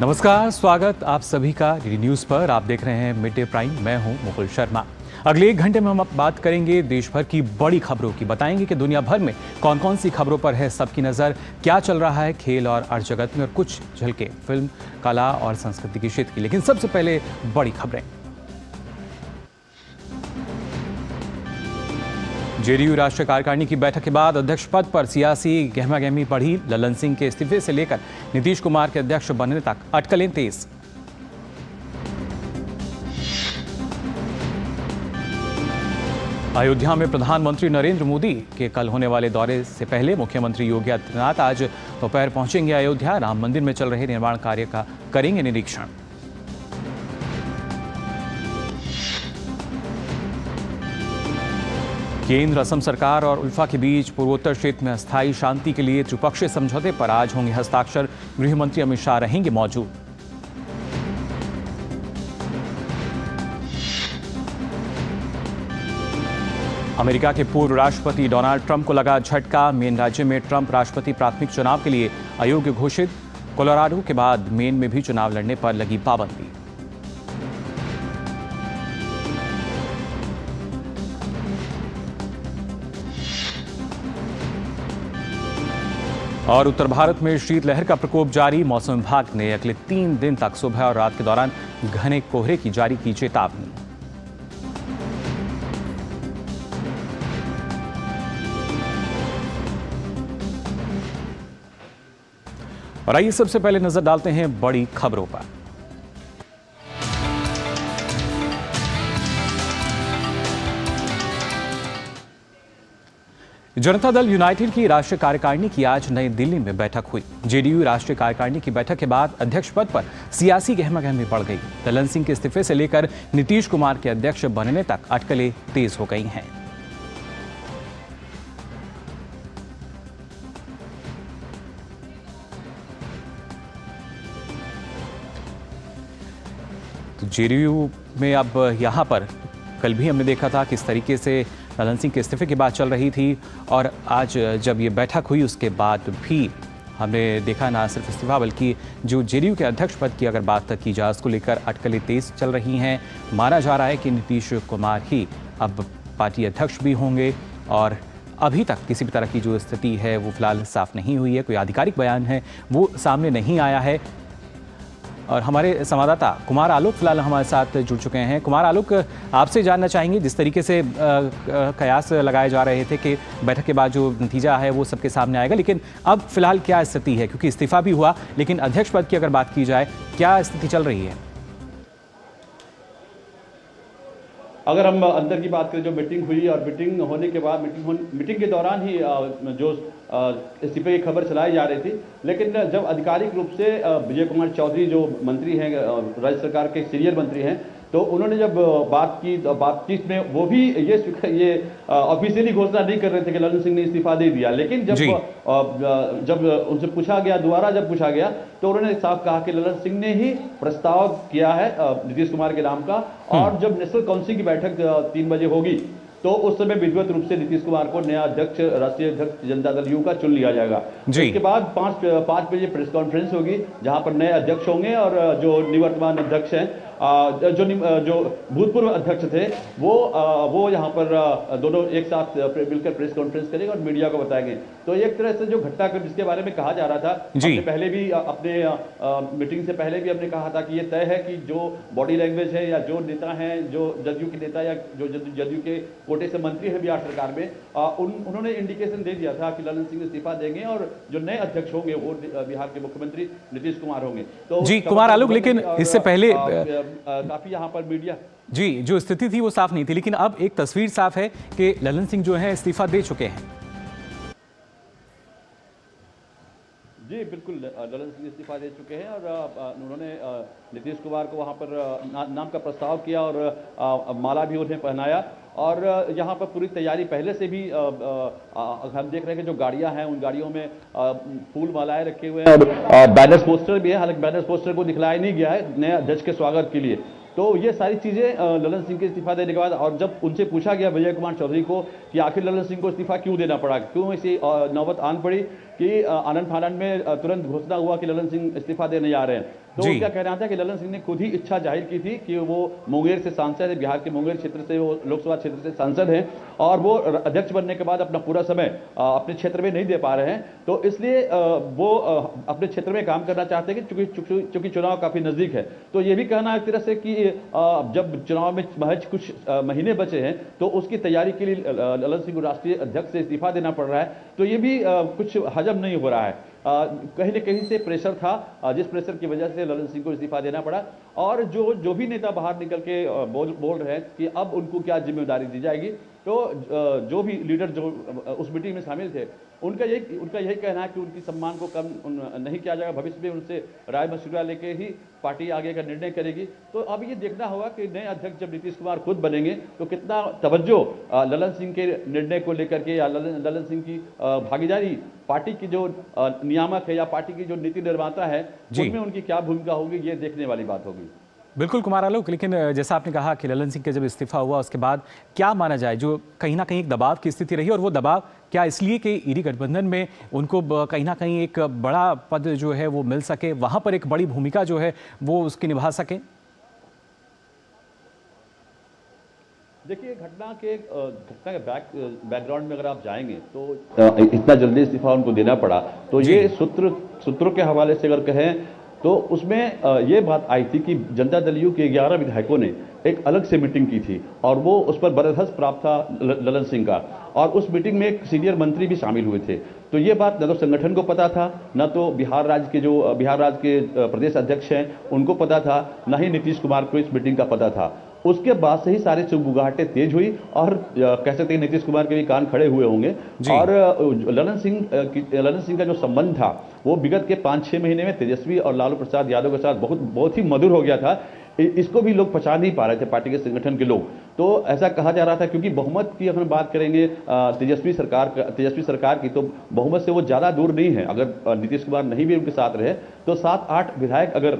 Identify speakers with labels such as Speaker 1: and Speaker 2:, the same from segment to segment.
Speaker 1: नमस्कार, स्वागत आप सभी का डीडी न्यूज पर। आप देख रहे हैं मिड डे प्राइम। मैं हूं मुकुल शर्मा। अगले 1 घंटे में हम बात करेंगे देश भर की बड़ी खबरों की। बताएंगे कि दुनिया भर में कौन कौन सी खबरों पर है सबकी नजर, क्या चल रहा है खेल और अर्थ जगत में, और कुछ झलके फिल्म, कला और संस्कृति के क्षेत्र की। लेकिन सबसे पहले बड़ी खबरें। जेडीयू राष्ट्रीय कार्यकारिणी की बैठक के बाद अध्यक्ष पद पर सियासी गहमागहमी बढ़ी। ललन सिंह के इस्तीफे से लेकर नीतीश कुमार के अध्यक्ष बनने तक अटकलें तेज। अयोध्या में प्रधानमंत्री नरेंद्र मोदी के कल होने वाले दौरे से पहले मुख्यमंत्री योगी आदित्यनाथ आज दोपहर पहुंचेंगे अयोध्या। राम मंदिर में चल रहे निर्माण कार्य का करेंगे निरीक्षण। केंद्र, असम सरकार और उल्फा के बीच पूर्वोत्तर क्षेत्र में अस्थायी शांति के लिए त्रिपक्षीय समझौते पर आज होंगे हस्ताक्षर। गृह मंत्री अमित शाह रहेंगे मौजूद। अमेरिका के पूर्व राष्ट्रपति डोनाल्ड ट्रंप को लगा झटका। मेन राज्य में ट्रंप राष्ट्रपति प्राथमिक चुनाव के लिए अयोग्य घोषित। कोलोराडो के बाद मेन में भी चुनाव लड़ने पर लगी पाबंदी। और उत्तर भारत में शीतलहर का प्रकोप जारी। मौसम विभाग ने अगले 3 दिन तक सुबह और रात के दौरान घने कोहरे की जारी की चेतावनी। और आइए सबसे पहले नजर डालते हैं बड़ी खबरों पर। जनता दल यूनाइटेड की राष्ट्रीय कार्यकारिणी की आज नई दिल्ली में बैठक हुई। जेडीयू राष्ट्रीय कार्यकारिणी की बैठक के बाद अध्यक्ष पद पर सियासी गहमागहमी बढ़ गई। ललन सिंह के इस्तीफे से लेकर नीतीश कुमार के अध्यक्ष बनने तक अटकलें तेज हो गई हैं। तो जेडीयू में अब यहां पर कल भी हमने देखा था किस तरीके से ललन सिंह के इस्तीफे की बात चल रही थी, और आज जब ये बैठक हुई उसके बाद भी हमने देखा ना सिर्फ इस्तीफा बल्कि जो जेडीयू के अध्यक्ष पद की अगर बात की जाए उसको लेकर अटकलें तेज चल रही हैं। माना जा रहा है कि नीतीश कुमार ही अब पार्टी अध्यक्ष भी होंगे, और अभी तक किसी भी तरह की जो स्थिति है वो फिलहाल साफ नहीं हुई है। कोई आधिकारिक बयान है वो सामने नहीं आया है। और हमारे संवाददाता कुमार आलोक फिलहाल हमारे साथ जुड़ चुके हैं। कुमार आलोक, आपसे जानना चाहेंगे, जिस तरीके से कयास लगाए जा रहे थे कि बैठक के बाद जो नतीजा है वो सबके सामने आएगा, लेकिन अब फिलहाल क्या स्थिति है? क्योंकि इस्तीफा भी हुआ, लेकिन अध्यक्ष पद की अगर बात की जाए, क्या स्थिति चल रही है?
Speaker 2: अगर हम अंदर की बात करें, जो मीटिंग हुई और मीटिंग होने के बाद मीटिंग के दौरान ही जो इस्तीफे की खबर चलाई जा रही थी, लेकिन जब आधिकारिक रूप से विजय कुमार चौधरी जो मंत्री हैं, राज्य सरकार के सीनियर मंत्री हैं, तो उन्होंने जब बातचीत में वो भी ये ऑफिशियली घोषणा नहीं कर रहे थे कि ललन सिंह ने इस्तीफा दे दिया, लेकिन जब उनसे पूछा गया, दोबारा जब पूछा गया, तो उन्होंने साफ कहा कि ललन सिंह ने ही प्रस्ताव किया है नीतीश कुमार के नाम का। और जब नेशनल काउंसिल की बैठक 3 बजे होगी तो उस समय विधिवत रूप से नीतीश कुमार को नया अध्यक्ष, राष्ट्रीय अध्यक्ष जनता दल यू का चुन लिया जाएगा। इसके बाद 5 बजे प्रेस कॉन्फ्रेंस होगी जहां पर नए अध्यक्ष होंगे, और जो निवर्तमान अध्यक्ष हैं, जो भूतपूर्व अध्यक्ष थे, वो यहाँ पर दोनों एक साथ मिलकर प्रेस कॉन्फ्रेंस करेंगे और मीडिया को बताएंगे। तो एक तरह से जो घटनाक्रम जिसके बारे में कहा जा रहा था, हमने पहले भी अपने मीटिंग से पहले भी हमने कहा था कि ये तय है कि जो बॉडी लैंग्वेज है या जो नेता हैं, जो जदयू के नेता या जो जदयू के कोटे से मंत्री हैं बिहार सरकार में, उन्होंने इंडिकेशन दे दिया था कि ललन सिंह इस्तीफा देंगे और जो नए अध्यक्ष होंगे वो बिहार के मुख्यमंत्री नीतीश कुमार होंगे। तो
Speaker 1: जी कुमार आलोक, लेकिन इससे पहले
Speaker 2: काफी यहाँ पर मीडिया
Speaker 1: जो स्थिति थी वो साफ नहीं थी, लेकिन अब एक तस्वीर साफ है कि ललन सिंह जो है इस्तीफा दे चुके हैं।
Speaker 2: जी बिल्कुल, ललन सिंह इस्तीफा दे चुके हैं और उन्होंने नीतीश कुमार को वहाँ पर नाम का प्रस्ताव किया और माला भी उन्हें पहनाया। और यहाँ पर पूरी तैयारी पहले से भी हम देख रहे हैं कि जो गाड़ियाँ हैं उन गाड़ियों में फूल मालाएं रखे हुए हैं और बैनर पोस्टर भी है। हालांकि बैनर पोस्टर को दिखलाया नहीं गया है नए अध्यक्ष के स्वागत के लिए। तो ये सारी चीज़ें ललन सिंह के इस्तीफा देने के बाद, और जब उनसे पूछा गया विजय कुमार चौधरी को कि आखिर ललन सिंह को इस्तीफा क्यों देना पड़ा, क्यों ऐसी नौबत आन पड़ी, कि आनन फानन में तुरंत घोषणा हुआ कि ललन सिंह इस्तीफा देने जा रहे हैं। तो उनका कहना था कि ललन सिंह ने खुद ही इच्छा जाहिर की थी कि वो मुंगेर से सांसद है, बिहार के मुंगेर क्षेत्र से वो लोकसभा क्षेत्र से सांसद हैं और वो अध्यक्ष बनने के बाद अपना पूरा समय अपने क्षेत्र में नहीं दे पा रहे हैं। तो इसलिए वो अपने क्षेत्र में काम करना चाहते हैं कि चूंकि चुनाव काफी नजदीक है। तो ये भी कहना एक तरह से कि जब चुनाव में महज कुछ महीने बचे हैं तो उसकी तैयारी के लिए ललन सिंह को राष्ट्रीय अध्यक्ष से इस्तीफा देना पड़ रहा है। तो ये भी कुछ हजम नहीं हो रहा है। कहीं न कहीं से प्रेशर था, जिस प्रेशर की वजह से ललन सिंह को इस्तीफा देना पड़ा। और जो भी नेता बाहर निकल के बोल रहे हैं कि अब उनको क्या जिम्मेदारी दी जाएगी, तो जो भी लीडर जो उस मीटिंग में शामिल थे उनका यही कहना है कि उनकी सम्मान को कम नहीं किया जाएगा। भविष्य में उनसे राय मशविरा लेके ही पार्टी आगे का निर्णय करेगी। तो अब ये देखना होगा कि नए अध्यक्ष जब नीतीश कुमार खुद बनेंगे तो कितना तवज्जो ललन सिंह के निर्णय को लेकर के या ललन सिंह की भागीदारी पार्टी की जो नियामक है या पार्टी की जो नीति निर्माता है उनमें उनकी क्या भूमिका होगी, ये देखने वाली बात होगी।
Speaker 1: बिल्कुल कुमार आलोक, लेकिन जैसा आपने कहा कि ललन सिंह का जब इस्तीफा हुआ उसके बाद क्या माना जाए, जो कहीं ना कहीं एक दबाव की स्थिति रही, और वो दबाव क्या इसलिए कि ईडी गठबंधन में उनको कहीं ना कहीं एक बड़ा पद जो है वो मिल सके, वहां पर एक बड़ी भूमिका जो है वो उसकी निभा सके?
Speaker 2: देखिए, घटना के बैकग्राउंड में अगर आप जाएंगे तो इतना जल्दी इस्तीफा उनको देना पड़ा। तो ये सूत्रों के हवाले से अगर कहें तो उसमें ये बात आई थी कि जनता दल यू के 11 विधायकों ने एक अलग से मीटिंग की थी और वो उस पर बरदस्त प्राप्त था ललन सिंह का, और उस मीटिंग में एक सीनियर मंत्री भी शामिल हुए थे। तो ये बात न तो संगठन को पता था, न तो बिहार राज्य के प्रदेश अध्यक्ष हैं उनको पता था, न ही नीतीश कुमार को इस मीटिंग का पता था। उसके बाद से ही सारी चुगबुगाहटें तेज हुई और कह सकते हैं नीतीश कुमार के भी कान खड़े हुए होंगे। और ललन सिंह का जो संबंध था वो विगत के 5-6 महीने में तेजस्वी और लालू प्रसाद यादव के साथ बहुत ही मधुर हो गया था। इसको भी लोग पहचान नहीं पा रहे थे, पार्टी के संगठन के लोग। तो ऐसा कहा जा रहा था क्योंकि बहुमत की अगर बात करेंगे तेजस्वी सरकार की, तो बहुमत से वो ज़्यादा दूर नहीं है। अगर नीतीश कुमार नहीं भी उनके साथ रहे तो 7-8 विधायक अगर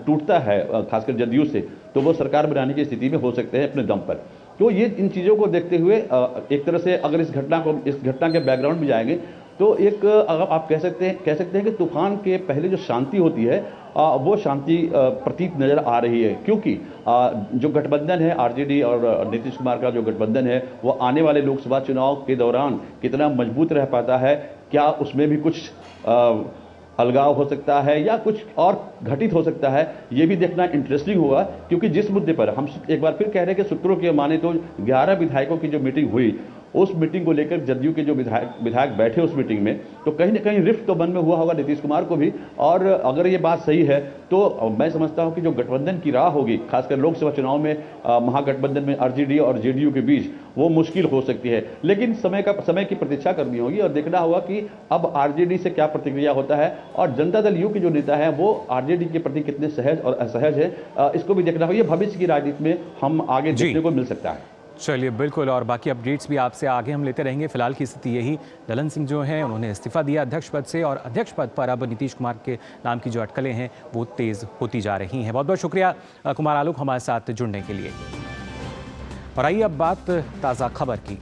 Speaker 2: टूटता है खासकर जदयू से, तो वो सरकार बनाने की स्थिति में हो सकते हैं अपने दम पर। तो ये इन चीज़ों को देखते हुए एक तरह से अगर इस घटना के बैकग्राउंड में जाएंगे तो एक अगर आप कह सकते हैं कि तूफान के पहले जो शांति होती है वो शांति प्रतीत नजर आ रही है। क्योंकि जो गठबंधन है आरजेडी और नीतीश कुमार का जो गठबंधन है वो आने वाले लोकसभा चुनाव के दौरान कितना मजबूत रह पाता है, क्या उसमें भी कुछ अलगाव हो सकता है या कुछ और घटित हो सकता है, ये भी देखना इंटरेस्टिंग होगा। क्योंकि जिस मुद्दे पर हम एक बार फिर कह रहे हैं कि सूत्रों के माने तो 11 विधायकों की जो मीटिंग हुई, उस मीटिंग को लेकर जदयू के जो विधायक बैठे उस मीटिंग में, तो कहीं ना कहीं रिफ्ट तो मन में हुआ होगा नीतीश कुमार को भी। और अगर ये बात सही है तो मैं समझता हूं कि जो गठबंधन की राह होगी खासकर लोकसभा चुनाव में महागठबंधन में आरजेडी और जेडीयू के बीच, वो मुश्किल हो सकती है। लेकिन समय की प्रतीक्षा करनी होगी और देखना होगा कि अब आरजेडी से क्या प्रतिक्रिया होता है और जनता दल यू के जो नेता है वो आरजेडी के प्रति कितने सहज और असहज है, इसको भी देखना होगा। ये भविष्य की राजनीति में हम आगे देखने को मिल सकता है।
Speaker 1: चलिए बिल्कुल, और बाकी अपडेट्स भी आपसे आगे हम लेते रहेंगे। फिलहाल की स्थिति यही, ललन सिंह जो हैं उन्होंने इस्तीफा दिया अध्यक्ष पद से, और अध्यक्ष पद पर अब नीतीश कुमार के नाम की जो अटकलें हैं वो तेज होती जा रही हैं। बहुत बहुत शुक्रिया कुमार आलोक हमारे साथ जुड़ने के लिए। और आइए अब बात ताज़ा खबर की।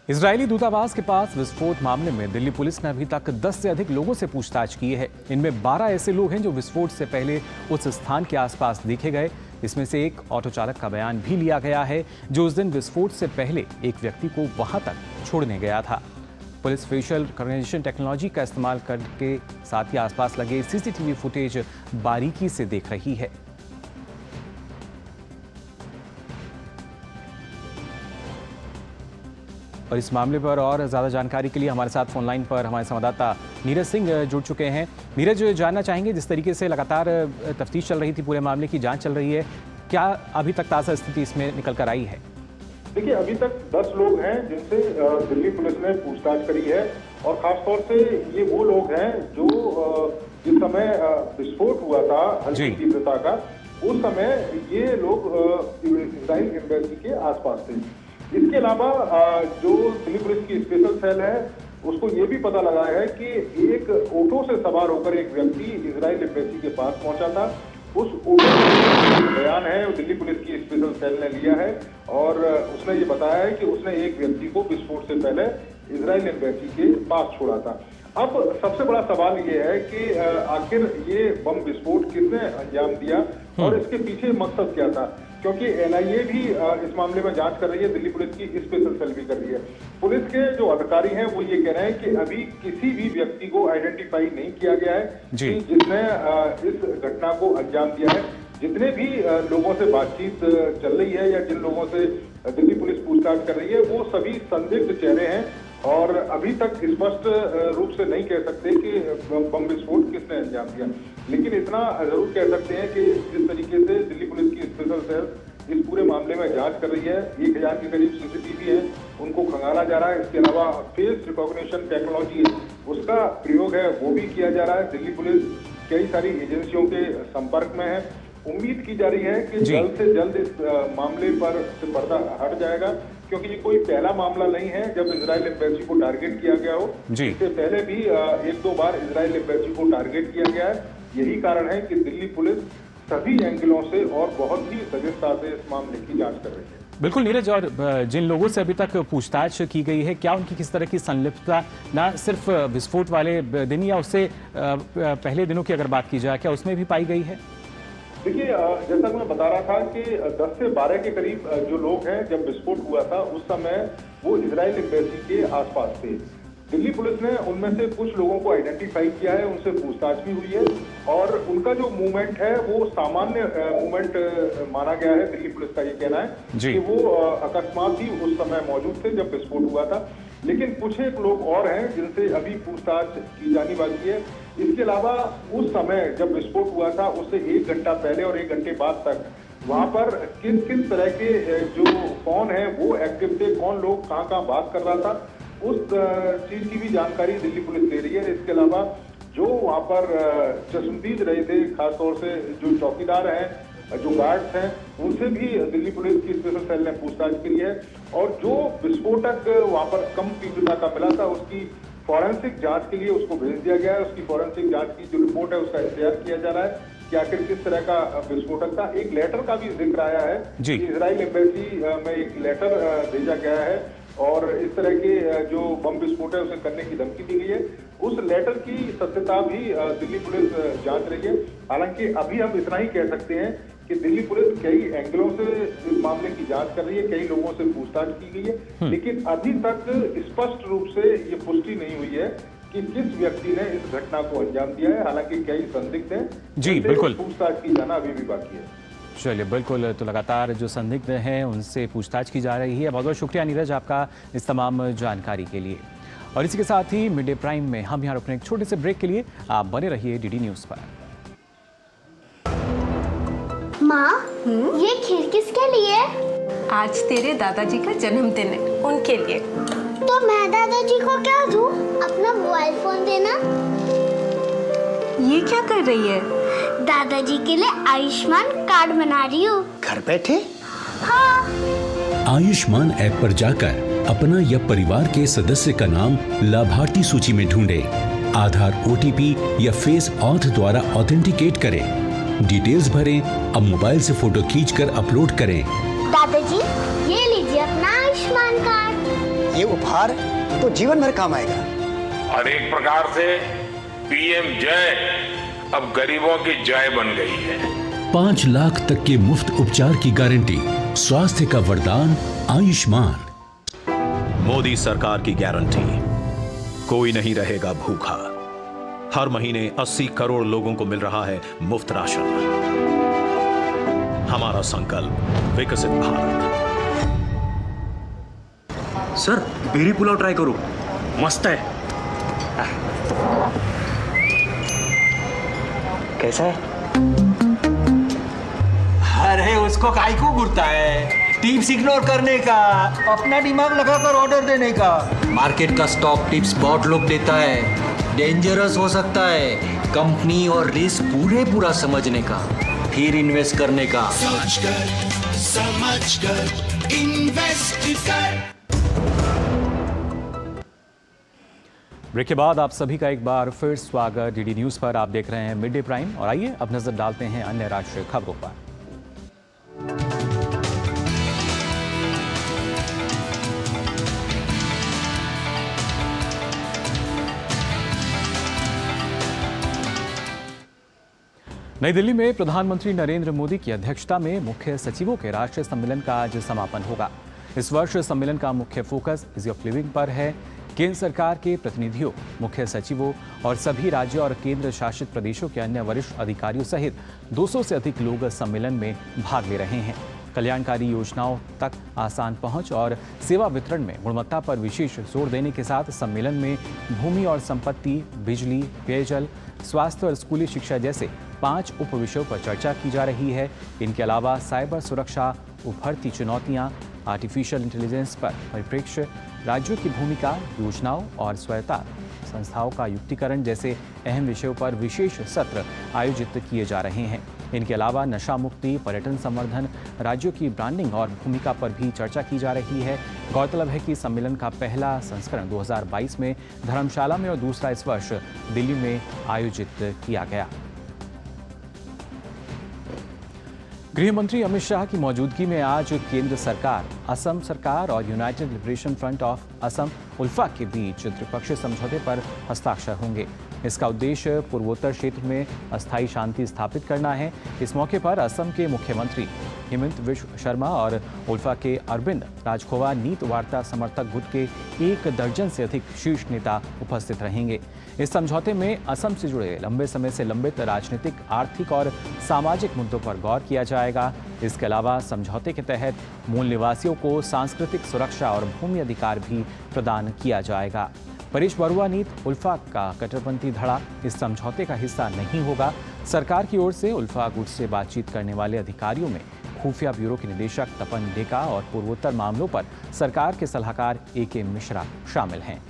Speaker 1: इजरायली दूतावास के पास विस्फोट मामले में दिल्ली पुलिस ने अभी तक 10 से अधिक लोगों से पूछताछ की है। इनमें 12 ऐसे लोग हैं जो विस्फोट से पहले उस स्थान के आसपास देखे गए। इसमें से एक ऑटो चालक का बयान भी लिया गया है जो उस दिन विस्फोट से पहले एक व्यक्ति को वहां तक छोड़ने गया था। पुलिस फेशियल रिकॉग्निशन टेक्नोलॉजी का इस्तेमाल करके साथ ही आसपास लगे सीसीटीवी फुटेज बारीकी से देख रही है। और इस मामले पर और ज़्यादा जानकारी के लिए हमारे साथ फोन लाइन पर हमारे संवाददाता नीरज सिंह जुड़ चुके हैं। नीरज, जानना चाहेंगे जिस तरीके से लगातार तफ्तीश चल रही थी, पूरे मामले की जांच चल रही है, क्या अभी तक ताज़ा स्थिति इसमें निकल कर आई है?
Speaker 3: देखिए, अभी तक 10 लोग हैं जिनसे दिल्ली पुलिस ने पूछताछ करी है और खासतौर से ये वो लोग हैं जो जिस समय विस्फोट हुआ था हल्की तीव्रता का, उस समय ये लोग इजराइल एम्बेसी के आसपास थे। इसके अलावा जो दिल्ली पुलिस की स्पेशल सेल है उसको ये भी पता लगा है कि एक ऑटो से सवार होकर एक व्यक्ति इजराइल एम्बेसी के पास पहुंचा था। उस ऑटो बयान है वो दिल्ली पुलिस की स्पेशल सेल ने लिया है और उसने ये बताया है कि उसने एक व्यक्ति को विस्फोट से पहले इजराइल एम्बेसी के पास छोड़ा था। अब सबसे बड़ा सवाल ये है कि आखिर ये बम विस्फोट किसने अंजाम दिया और इसके पीछे मकसद क्या था, क्योंकि एनआईए भी इस मामले में जांच कर रही है, दिल्ली पुलिस की स्पेशल सेल भी कर रही है। पुलिस के जो अधिकारी हैं वो ये कह रहे हैं कि अभी किसी भी व्यक्ति को आइडेंटिफाई नहीं किया गया है कि जिसने इस घटना को अंजाम दिया है। जितने भी लोगों से बातचीत चल रही है या जिन लोगों से दिल्ली पुलिस पूछताछ कर रही है वो सभी संदिग्ध चेहरे हैं और अभी तक स्पष्ट रूप से नहीं कह सकते कि बम विस्फोट किसने अंजाम दिया, लेकिन इतना जरूर कह सकते हैं कि जिस तरीके से दिल्ली पुलिस की स्पेशल सेल इस पूरे मामले में जांच कर रही है, 1000 के करीब सीसीटीवी है उनको खंगाला जा रहा है। इसके अलावा फेस रिकॉग्निशन टेक्नोलॉजी उसका प्रयोग है वो भी किया जा रहा है। दिल्ली पुलिस कई सारी एजेंसियों के संपर्क में है। उम्मीद की जा रही है कि जल्द से जल्द इस मामले पर से पर्दा हट जाएगा, क्योंकि ये कोई पहला मामला नहीं है जब इजराइल एम्बेसी को टारगेट किया गया हो। इससे पहले भी 1-2 बार इजराइल एम्बेसी को टारगेट किया गया है। यही कारण है कि दिल्ली पुलिस सभी एंगलों से और बहुत ही सजगता से इस मामले की जांच कर रही है।
Speaker 1: बिल्कुल नीरज, और जिन लोगों से अभी तक पूछताछ की गई है, क्या उनकी किस तरह की संलिप्तता ना सिर्फ विस्फोट वाले दिन या उससे पहले दिनों की अगर बात की जाए, क्या उसमें भी पाई गई है?
Speaker 3: देखिए, जैसा कि मैं बता रहा था कि 10 से 12 के करीब जो लोग हैं जब विस्फोट हुआ था उस समय वो इजराइल एम्बेसी के आसपास थे। दिल्ली पुलिस ने उनमें से कुछ लोगों को आइडेंटिफाई किया है, उनसे पूछताछ भी हुई है और उनका जो मूवमेंट है वो सामान्य मूवमेंट माना गया है। दिल्ली पुलिस का ये कहना है कि वो अकस्मात ही उस समय मौजूद थे जब विस्फोट हुआ था, लेकिन कुछ एक लोग और हैं जिनसे अभी पूछताछ की जानी बाकी है। इसके अलावा उस समय जब विस्फोट हुआ था उससे 1 घंटा पहले और 1 घंटे बाद तक वहां पर किन किन तरह के जो फोन है वो एक्टिव थे, कौन लोग कहाँ कहाँ बात कर रहा था, उस चीज की भी जानकारी दिल्ली पुलिस ले रही है। इसके अलावा जो वहां पर चश्मदीद रहे थे, खासतौर से जो चौकीदार हैं, जो गार्ड्स हैं, उनसे भी दिल्ली पुलिस की स्पेशल सेल ने पूछताछ की है और जो विस्फोटक वहां पर कम तीव्रता का मिला था उसकी फॉरेंसिक जांच के लिए उसको भेज दिया गया है। उसकी फॉरेंसिक जांच की जो रिपोर्ट है उसका इंतजार किया जा रहा है कि आखिर किस तरह का विस्फोटक था। एक लेटर का भी जिक्र आया है कि इजराइल एम्बेसी में एक लेटर भेजा गया है और इस तरह के जो बम विस्फोट है उसे करने की धमकी दी गई है। उस लेटर की सत्यता भी दिल्ली पुलिस जांच रही है। हालांकि अभी हम इतना ही कह सकते हैं कि दिल्ली पुलिस कई एंगलों से इस मामले की जांच कर रही है, कई लोगों से पूछताछ की गई है, लेकिन अभी तक स्पष्ट रूप से ये पुष्टि नहीं हुई है कि किस व्यक्ति ने इस घटना को अंजाम दिया है। हालांकि कई संदिग्ध हैं,
Speaker 1: जी बिल्कुल,
Speaker 3: पूछताछ की जाना अभी भी बाकी है।
Speaker 1: चलिए बिल्कुल, तो लगातार जो संदिग्ध हैं उनसे पूछताछ की जा रही है। बहुत बहुत शुक्रिया नीरज आपका इस तमाम जानकारी के लिए। और इसी के साथ ही मिड डे प्राइम में हम यहाँ रुकने एक छोटे से ब्रेक के लिए आप बने रहिए डीडी न्यूज़ पर।
Speaker 4: माँ, ये खीर किसके लिए?
Speaker 5: आज तेरे दादाजी का जन्मदिन है, उनके लिए।
Speaker 4: तो मैं दादाजी को क्या दूँ? अपना मोबाइल फोन देना।
Speaker 5: ये क्या कर रही है?
Speaker 4: दादाजी के लिए आयुष्मान कार्ड बना रही हूँ।
Speaker 6: घर बैठे?
Speaker 4: हाँ।
Speaker 7: आयुष्मान ऐप पर जाकर अपना या परिवार के सदस्य का नाम लाभार्थी सूची में ढूंढे, आधार, ओटीपी या फेस ऑथ द्वारा ऑथेंटिकेट करें, डिटेल्स भरें, अब मोबाइल से फोटो खींचकर अपलोड करें।
Speaker 4: दादाजी, ये लीजिए अपना आयुष्मान कार्ड।
Speaker 6: ये उपहार तो जीवन भर काम आएगा।
Speaker 8: और एक प्रकार से पीएम जय अब गरीबों की जय बन गई है।
Speaker 7: 5 लाख तक के मुफ्त उपचार की गारंटी, स्वास्थ्य का वरदान आयुष्मान।
Speaker 9: मोदी सरकार की गारंटी, कोई नहीं रहेगा भूखा। हर महीने 80 करोड़ लोगों को मिल रहा है मुफ्त राशन। हमारा संकल्प विकसित भारत।
Speaker 10: सर, बेरी पुलाव ट्राई करो, मस्त है।
Speaker 6: कैसा है?
Speaker 10: अरे उसको काहे को घूरता है? टिप्स इग्नोर करने का, अपना दिमाग लगाकर ऑर्डर देने का।
Speaker 11: मार्केट का स्टॉक टिप्स बहुत लोग देता है, डेंजरस हो सकता है। कंपनी और रिस्क पूरा समझने का, फिर इन्वेस्ट करने का।
Speaker 12: सोच कर, समझ कर, इन्वेस्ट कर।
Speaker 1: ब्रेक के बाद आप सभी का एक बार फिर स्वागत। डीडी न्यूज़ पर आप देख रहे हैं मिड डे प्राइम और आइए अब नजर डालते हैं अन्य राष्ट्रीय खबरों पर। नई दिल्ली में प्रधानमंत्री नरेंद्र मोदी की अध्यक्षता में मुख्य सचिवों के राष्ट्रीय सम्मेलन का आज समापन होगा। इस वर्ष सम्मेलन का मुख्य फोकस इज ऑफ लिविंग पर है। केंद्र सरकार के प्रतिनिधियों, मुख्य सचिवों और सभी राज्यों और केंद्र शासित प्रदेशों के अन्य वरिष्ठ अधिकारियों सहित 200 से अधिक लोग सम्मेलन में भाग ले रहे हैं। कल्याणकारी योजनाओं तक आसान पहुंच और सेवा वितरण में गुणवत्ता पर विशेष जोर देने के साथ सम्मेलन में भूमि और संपत्ति, बिजली, पेयजल, स्वास्थ्य और स्कूली शिक्षा जैसे 5 उप विषयों पर चर्चा की जा रही है। इनके अलावा साइबर सुरक्षा, उभरती चुनौतियां, आर्टिफिशियल इंटेलिजेंस पर परिप्रेक्ष्य, राज्यों की भूमिका, योजनाओं और स्वायत्त संस्थाओं का युक्तिकरण जैसे अहम विषयों पर विशेष सत्र आयोजित किए जा रहे हैं। इनके अलावा नशा मुक्ति, पर्यटन संवर्धन, राज्यों की ब्रांडिंग और भूमिका पर भी चर्चा की जा रही है। गौरतलब है कि सम्मेलन का पहला संस्करण 2022 में धर्मशाला में और दूसरा इस वर्ष दिल्ली में आयोजित किया गया। गृह मंत्री अमित शाह की मौजूदगी में आज केंद्र सरकार, असम सरकार और United Liberation Front of Assam ULFA के बीच त्रिपक्षीय समझौते पर हस्ताक्षर होंगे। इसका उद्देश्य पूर्वोत्तर क्षेत्र में अस्थायी शांति स्थापित करना है। इस मौके पर असम के मुख्यमंत्री हेमंत विश्व शर्मा और उल्फा के अरविंद राजखोवा नीत वार्ता समर्थक गुट के 1 दर्जन से अधिक शीर्ष नेता उपस्थित रहेंगे। इस समझौते में असम से जुड़े लंबे समय से लंबित राजनीतिक, आर्थिक और सामाजिक मुद्दों पर गौर किया जाएगा। इसके अलावा समझौते के तहत मूल निवासियों को सांस्कृतिक सुरक्षा और भूमि अधिकार भी प्रदान किया जाएगा। परेश बरुआ नीत उल्फा का कट्टरपंथी धड़ा इस समझौते का हिस्सा नहीं होगा। सरकार की ओर से उल्फा गुट से बातचीत करने वाले अधिकारियों में खुफिया ब्यूरो के निदेशक तपन डेका और पूर्वोत्तर मामलों पर सरकार के सलाहकार AK मिश्रा शामिल हैं।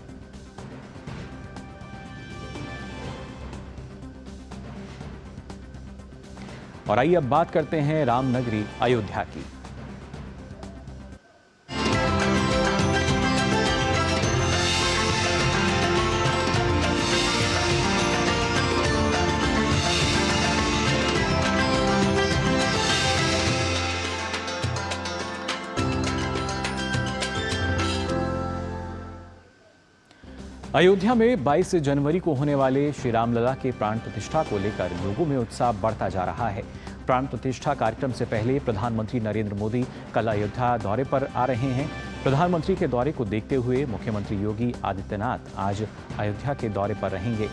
Speaker 1: और आइए अब बात करते हैं रामनगरी अयोध्या की। अयोध्या में 22 जनवरी को होने वाले श्री रामलला के प्राण प्रतिष्ठा को लेकर लोगों में उत्साह बढ़ता जा रहा है। प्राण प्रतिष्ठा कार्यक्रम से पहले प्रधानमंत्री नरेंद्र मोदी कल अयोध्या दौरे पर आ रहे हैं। प्रधानमंत्री के दौरे को देखते हुए मुख्यमंत्री योगी आदित्यनाथ आज अयोध्या के दौरे पर रहेंगे।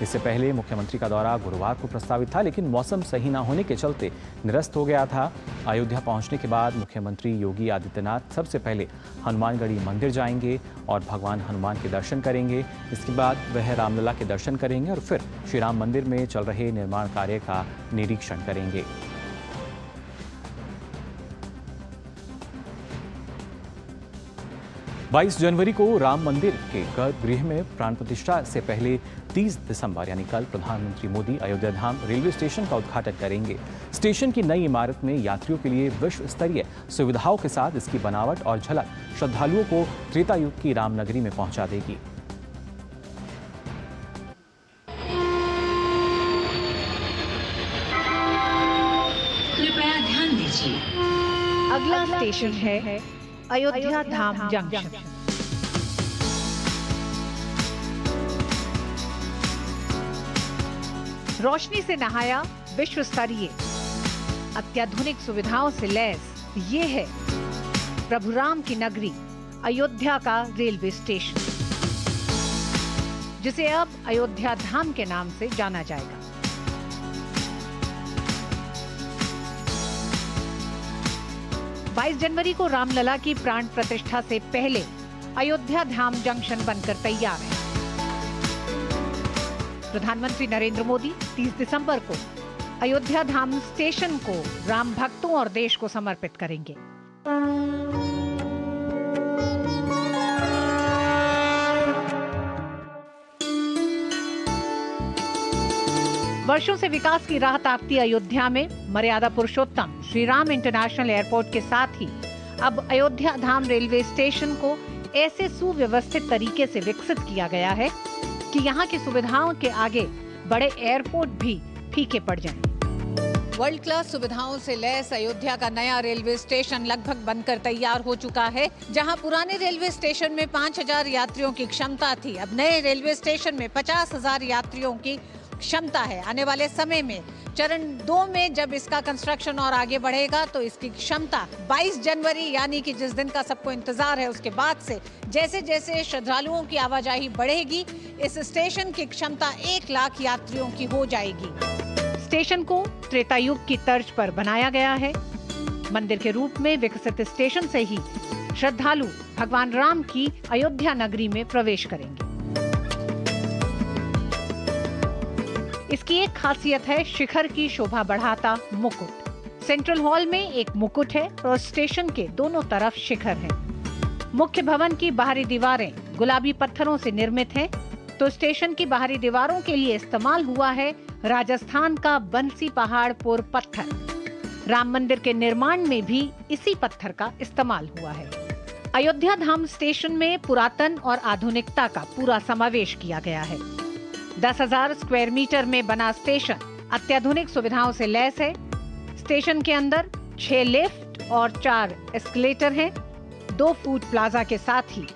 Speaker 1: इससे पहले मुख्यमंत्री का दौरा गुरुवार को प्रस्तावित था, लेकिन मौसम सही न होने के चलते निरस्त हो गया था। अयोध्या पहुंचने के बाद मुख्यमंत्री योगी आदित्यनाथ सबसे पहले हनुमानगढ़ी मंदिर जाएंगे और भगवान हनुमान के दर्शन करेंगे। इसके बाद वह रामलला के दर्शन करेंगे और फिर श्री राम मंदिर में चल रहे निर्माण कार्य का निरीक्षण करेंगे। बाईस जनवरी को राम मंदिर के गर्भगृह में प्राण प्रतिष्ठा से पहले 30 दिसंबर यानी कल प्रधानमंत्री मोदी अयोध्या धाम रेलवे स्टेशन का उद्घाटन करेंगे। स्टेशन की नई इमारत में यात्रियों के लिए विश्व स्तरीय सुविधाओं के साथ इसकी बनावट और झलक श्रद्धालुओं को त्रेता युग की रामनगरी में पहुंचा देगी।
Speaker 13: कृपया ध्यान दीजिए,
Speaker 14: अगला स्टेशन है अयोध्या धाम जंक्शन। रोशनी से नहाया विश्व स्तरीय अत्याधुनिक सुविधाओं से लैस ये है प्रभु राम की नगरी अयोध्या का रेलवे स्टेशन, जिसे अब अयोध्या धाम के नाम से जाना जाएगा। बाईस जनवरी को रामलला की प्राण प्रतिष्ठा से पहले अयोध्या धाम जंक्शन बनकर तैयार है। प्रधानमंत्री नरेंद्र मोदी 30 दिसंबर को अयोध्या धाम स्टेशन को राम भक्तों और देश को समर्पित करेंगे। वर्षों से विकास की राह ताकती अयोध्या में मर्यादा पुरुषोत्तम श्री राम इंटरनेशनल एयरपोर्ट के साथ ही अब अयोध्या धाम रेलवे स्टेशन को ऐसे सुव्यवस्थित तरीके से विकसित किया गया है कि यहाँ की सुविधाओं के आगे बड़े एयरपोर्ट भी फीके पड़ जाएं। वर्ल्ड क्लास सुविधाओं से लैस अयोध्या का नया रेलवे स्टेशन लगभग बनकर तैयार हो चुका है। जहां पुराने रेलवे स्टेशन में 5000 यात्रियों की क्षमता थी, अब नए रेलवे स्टेशन में 50,000 यात्रियों की क्षमता है। आने वाले समय में चरण 2 में जब इसका कंस्ट्रक्शन और आगे बढ़ेगा तो इसकी क्षमता 22 जनवरी यानी कि जिस दिन का सबको इंतजार है उसके बाद से जैसे जैसे श्रद्धालुओं की आवाजाही बढ़ेगी, इस स्टेशन की क्षमता 1 लाख यात्रियों की हो जाएगी। स्टेशन को त्रेता युग की तर्ज पर बनाया गया है। मंदिर के रूप में विकसित स्टेशन से ही श्रद्धालु भगवान राम की अयोध्या नगरी में प्रवेश करेंगे। इसकी एक खासियत है शिखर की शोभा बढ़ाता मुकुट। सेंट्रल हॉल में एक मुकुट है और स्टेशन के दोनों तरफ शिखर है। मुख्य भवन की बाहरी दीवारें गुलाबी पत्थरों से निर्मित हैं, तो स्टेशन की बाहरी दीवारों के लिए इस्तेमाल हुआ है राजस्थान का बंसी पहाड़पुर पत्थर। राम मंदिर के निर्माण में भी इसी पत्थर का इस्तेमाल हुआ है। अयोध्या धाम स्टेशन में पुरातन और आधुनिकता का पूरा समावेश किया गया है। 10,000 स्क्वायर मीटर में बना स्टेशन अत्याधुनिक सुविधाओं से लैस है। स्टेशन के अंदर 6 लिफ्ट और 4 एस्केलेटर हैं। 2 फूड प्लाजा के साथ ही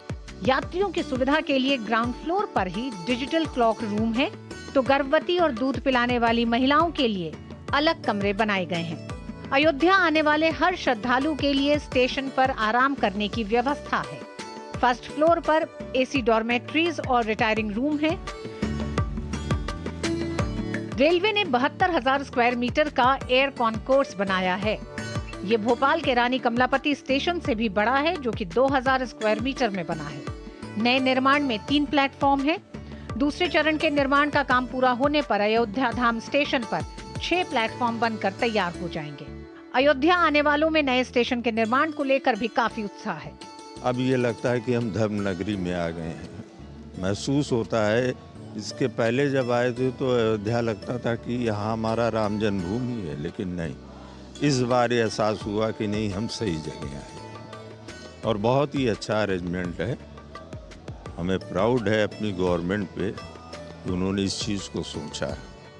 Speaker 14: यात्रियों की सुविधा के लिए ग्राउंड फ्लोर पर ही डिजिटल क्लॉक रूम है, तो गर्भवती और दूध पिलाने वाली महिलाओं के लिए अलग कमरे बनाए गए हैं। अयोध्या आने वाले हर श्रद्धालु के लिए स्टेशन पर आराम करने की व्यवस्था है। फर्स्ट फ्लोर पर एसी डॉर्मेट्रीज और रिटायरिंग रूम है। रेलवे ने 72,000 स्क्वायर मीटर का एयर कॉन्कोर्स बनाया है। ये भोपाल के रानी कमलापति स्टेशन से भी बड़ा है, जो कि 2,000 स्क्वायर मीटर में बना है। नए निर्माण में 3 प्लेटफॉर्म है। दूसरे चरण के निर्माण का काम पूरा होने पर अयोध्या धाम स्टेशन पर 6 प्लेटफॉर्म बनकर तैयार हो जाएंगे। अयोध्या आने वालों में नए स्टेशन के निर्माण को लेकर भी काफी उत्साह है।
Speaker 15: अब ये लगता है कि हम धर्म नगरी में आ गए हैं। महसूस होता है, इसके पहले जब आए थे तो अयोध्या लगता था कि यहाँ हमारा राम जन्मभूमि है, लेकिन नहीं, इस बार ये एहसास हुआ कि नहीं, हम सही जगह आए और बहुत ही अच्छा अरेंजमेंट है। हमें प्राउड है अपनी गवर्नमेंट पे कि उन्होंने इस चीज़ को सोचा है।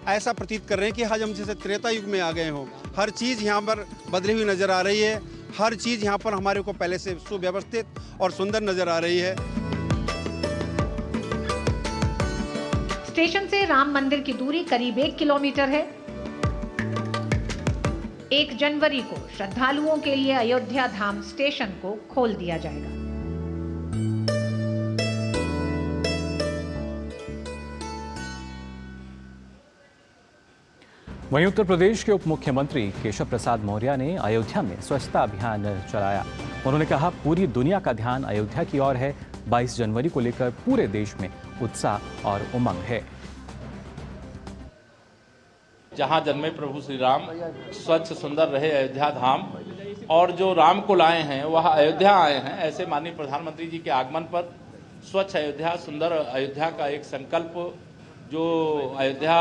Speaker 16: ऐसा प्रतीत कर रहे हैं कि आज हम जैसे त्रेता युग में आ गए हो। हर चीज़ यहाँ पर बदली हुई नजर आ रही है। हर चीज़ यहाँ पर हमारे को पहले से सुव्यवस्थित और सुंदर नजर आ रही है।
Speaker 14: स्टेशन से राम मंदिर की दूरी करीब 1 किलोमीटर है। 1 जनवरी को श्रद्धालुओं के लिए अयोध्या धाम स्टेशन को खोल दिया जाएगा।
Speaker 1: वहीं उत्तर प्रदेश के उप मुख्यमंत्री केशव प्रसाद मौर्य ने अयोध्या में स्वच्छता अभियान चलाया। उन्होंने कहा, पूरी दुनिया का ध्यान अयोध्या की ओर है। 22 जनवरी को लेकर पूरे देश में उत्साह और उमंग है।
Speaker 17: जहां जन्मे प्रभु श्री राम, स्वच्छ सुंदर रहे अयोध्या धाम, और जो राम को लाए हैं वह अयोध्या आए हैं, ऐसे माननीय प्रधानमंत्री जी के आगमन पर स्वच्छ अयोध्या, सुंदर अयोध्या का एक संकल्प जो अयोध्या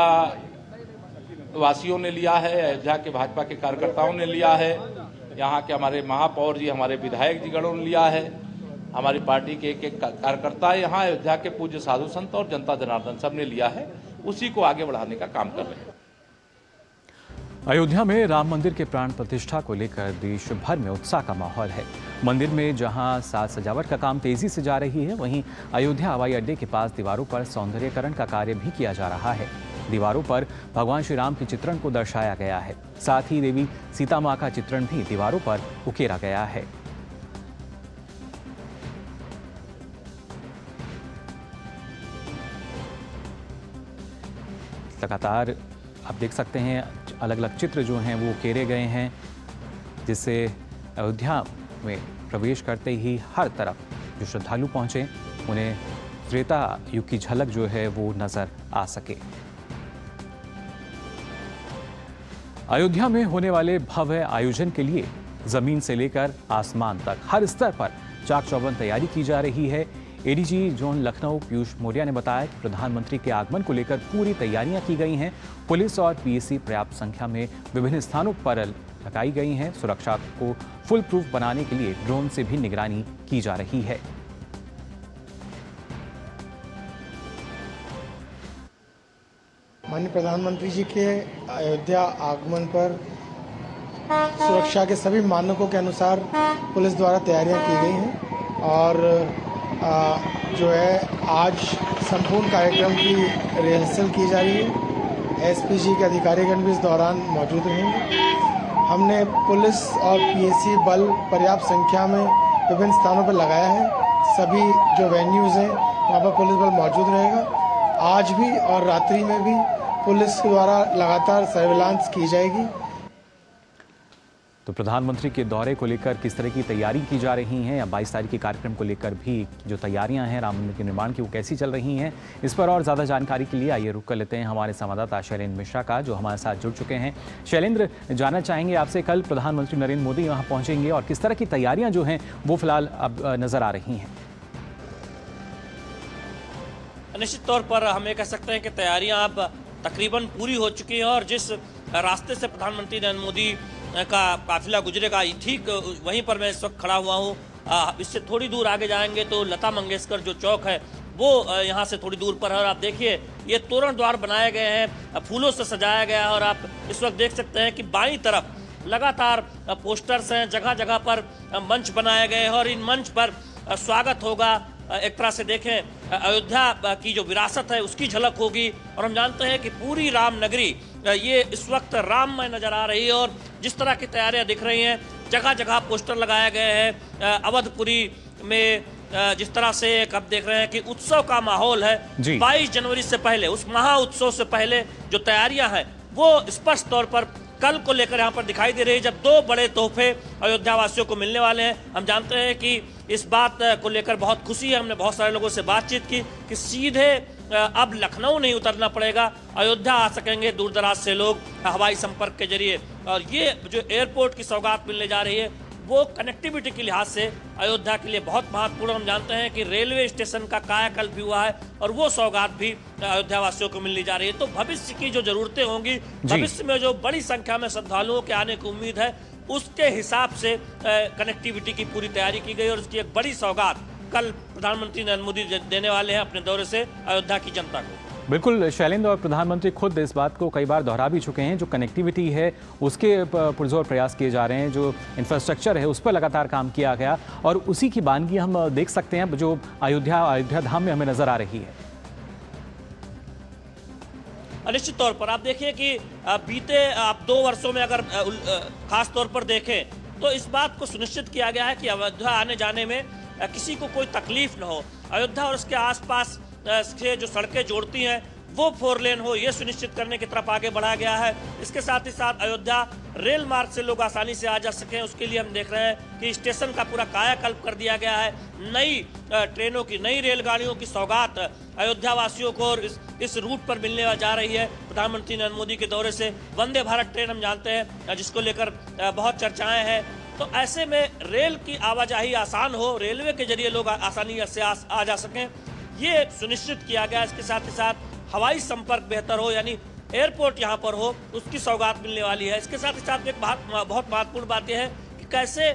Speaker 17: वासियों ने लिया है, अयोध्या के भाजपा के कार्यकर्ताओं ने लिया है, यहाँ के हमारे महापौर जी, हमारे विधायक जी गणों ने लिया है, हमारी पार्टी के एक कार्यकर्ता यहाँ अयोध्या के पूज्य साधु संत और जनता जनार्दन सब ने लिया है, उसी को आगे बढ़ाने का काम कर रहे हैं।
Speaker 1: अयोध्या में राम मंदिर के प्राण प्रतिष्ठा को लेकर देश भर में उत्साह का माहौल है। मंदिर में जहां साज सजावट का काम तेजी से जा रही है, वहीं अयोध्या हवाई अड्डे के पास दीवारों पर सौंदर्यीकरण का कार्य भी किया जा रहा है। दीवारों पर भगवान श्री राम के चित्रण को दर्शाया गया है। साथ ही देवी सीता मां का चित्रण भी दीवारों पर उकेरा गया है। लगातार आप देख सकते हैं अलग अलग चित्र जो हैं वो उकेरे गए हैं, जिससे अयोध्या में प्रवेश करते ही हर तरफ जो श्रद्धालु पहुंचे उन्हें त्रेता युग की झलक जो है वो नजर आ सके। अयोध्या में होने वाले भव्य आयोजन के लिए जमीन से लेकर आसमान तक हर स्तर पर चाक चौबंद तैयारी की जा रही है। एडीजी जोन लखनऊ पीयूष मौर्य ने बताया कि प्रधानमंत्री के आगमन को लेकर पूरी तैयारियां की गई हैं। पुलिस और पीएसी पर्याप्त संख्या में विभिन्न स्थानों पर लगाई गई हैं। सुरक्षा को फुल प्रूफ बनाने के लिए ड्रोन से भी निगरानी की जा रही है।
Speaker 18: माननीय प्रधानमंत्री जी के अयोध्या आगमन पर सुरक्षा के सभी मानकों के अनुसार पुलिस द्वारा तैयारियां की गई हैं और जो है आज संपूर्ण कार्यक्रम की रिहर्सल की जा रही है। एसपीजी के अधिकारीगण भी इस दौरान मौजूद रहेंगे। हमने पुलिस और पीएसी बल पर्याप्त संख्या में विभिन्न स्थानों पर लगाया है। सभी जो वेन्यूज़ हैं वहाँ पर पुलिस बल मौजूद रहेगा। आज भी और रात्रि में भी पुलिस द्वारा लगातार सर्विलांस की जाएगी।
Speaker 1: तो प्रधानमंत्री के दौरे को लेकर किस तरह की तैयारी की जा रही हैं या 22 तारीख के कार्यक्रम को लेकर भी जो तैयारियां हैं राम मंदिर के निर्माण की वो कैसी चल रही हैं, इस पर और ज़्यादा जानकारी के लिए आइए रुक कर लेते हैं हमारे संवाददाता शैलेंद्र मिश्रा का, जो हमारे साथ जुड़ चुके हैं। शैलेंद्र, जानना चाहेंगे आपसे कल प्रधानमंत्री नरेंद्र मोदी यहाँ पहुँचेंगे और किस तरह की तैयारियाँ जो हैं वो फिलहाल अब नज़र आ रही हैं।
Speaker 19: निश्चित तौर पर हम ये कह सकते हैं कि तैयारियां अब तकरीबन पूरी हो चुकी हैं और जिस रास्ते से प्रधानमंत्री नरेंद्र मोदी का काफिला गुजरेगा ठीक वहीं पर मैं इस वक्त खड़ा हुआ हूँ। इससे थोड़ी दूर आगे जाएंगे तो लता मंगेशकर जो चौक है वो यहाँ से थोड़ी दूर पर है और आप देखिए ये तोरण द्वार बनाए गए हैं, फूलों से सजाया गया है और आप इस वक्त देख सकते हैं कि बाईं तरफ लगातार पोस्टर्स हैं, जगह जगह पर मंच बनाए गए हैं और इन मंच पर स्वागत होगा। एक तरह से देखें अयोध्या की जो विरासत है उसकी झलक होगी और हम जानते हैं कि पूरी राम नगरी ये इस वक्त राममय नजर आ रही है और जिस तरह की तैयारियां दिख रही हैं, जगह जगह पोस्टर लगाए गए हैं। अवधपुरी में जिस तरह से अब देख रहे हैं कि उत्सव का माहौल है। 22 जनवरी से पहले, उस महा उत्सव से पहले जो तैयारियां हैं वो स्पष्ट तौर पर कल को लेकर यहाँ पर दिखाई दे रही है, जब 2 बड़े तोहफे अयोध्या वासियों को मिलने वाले हैं। हम जानते हैं कि इस बात को लेकर बहुत खुशी है। हमने बहुत सारे लोगों से बातचीत की कि सीधे अब लखनऊ नहीं उतरना पड़ेगा, अयोध्या आ सकेंगे दूर दराज से लोग हवाई संपर्क के जरिए। और ये जो एयरपोर्ट की सौगात मिलने जा रही है वो कनेक्टिविटी के लिहाज से अयोध्या के लिए बहुत महत्वपूर्ण। हम जानते हैं कि रेलवे स्टेशन का कायाकल्प भी हुआ है और वो सौगात भी अयोध्या वासियों को मिलनी जा रही है। तो भविष्य की जो जरूरतें होंगी, भविष्य में जो बड़ी संख्या में श्रद्धालुओं के आने की उम्मीद है, उसके हिसाब से कनेक्टिविटी की पूरी तैयारी की गई और उसकी एक बड़ी सौगात कल प्रधानमंत्री नरेंद्र मोदी देने वाले हैं अपने दौरे से अयोध्या की जनता को।
Speaker 1: बिल्कुल शैलेंद्र, और प्रधानमंत्री खुद इस बात को कई बार दोहरा भी चुके हैं, जो कनेक्टिविटी है उसके पुरजोर प्रयास किए जा रहे हैं, जो इंफ्रास्ट्रक्चर है उस पर लगातार काम किया गया और उसी की बानगी हम देख सकते हैं जो अयोध्या धाम में हमें नजर आ रही है।
Speaker 19: निश्चित तौर पर आप देखिए कि बीते 2 वर्षों में अगर खास तौर पर देखें तो इस बात को सुनिश्चित किया गया है कि अयोध्या आने जाने में किसी को कोई तकलीफ न हो। अयोध्या और उसके आसपास से जो सड़कें जोड़ती हैं वो 4 लेन हो, ये सुनिश्चित करने की तरफ आगे बढ़ा गया है। इसके साथ ही साथ अयोध्या रेल मार्ग से लोग आसानी से आ जा सकें, उसके लिए हम देख रहे हैं कि स्टेशन का पूरा कायाकल्प कर दिया गया है। नई ट्रेनों की, नई रेलगाड़ियों की सौगात अयोध्या वासियों को और इस रूट पर मिलने जा रही है प्रधानमंत्री नरेंद्र मोदी के दौरे से। वंदे भारत ट्रेन हम जानते हैं जिसको लेकर बहुत चर्चाएं हैं, तो ऐसे में रेल की आवाजाही आसान हो, रेलवे के जरिए लोग आसानी से आ जा सकें, ये सुनिश्चित किया गया। इसके साथ ही साथ हवाई संपर्क बेहतर हो, यानी एयरपोर्ट यहाँ पर हो, उसकी सौगात मिलने वाली है। इसके साथ ही साथ एक बहुत महत्वपूर्ण बात यह है कि कैसे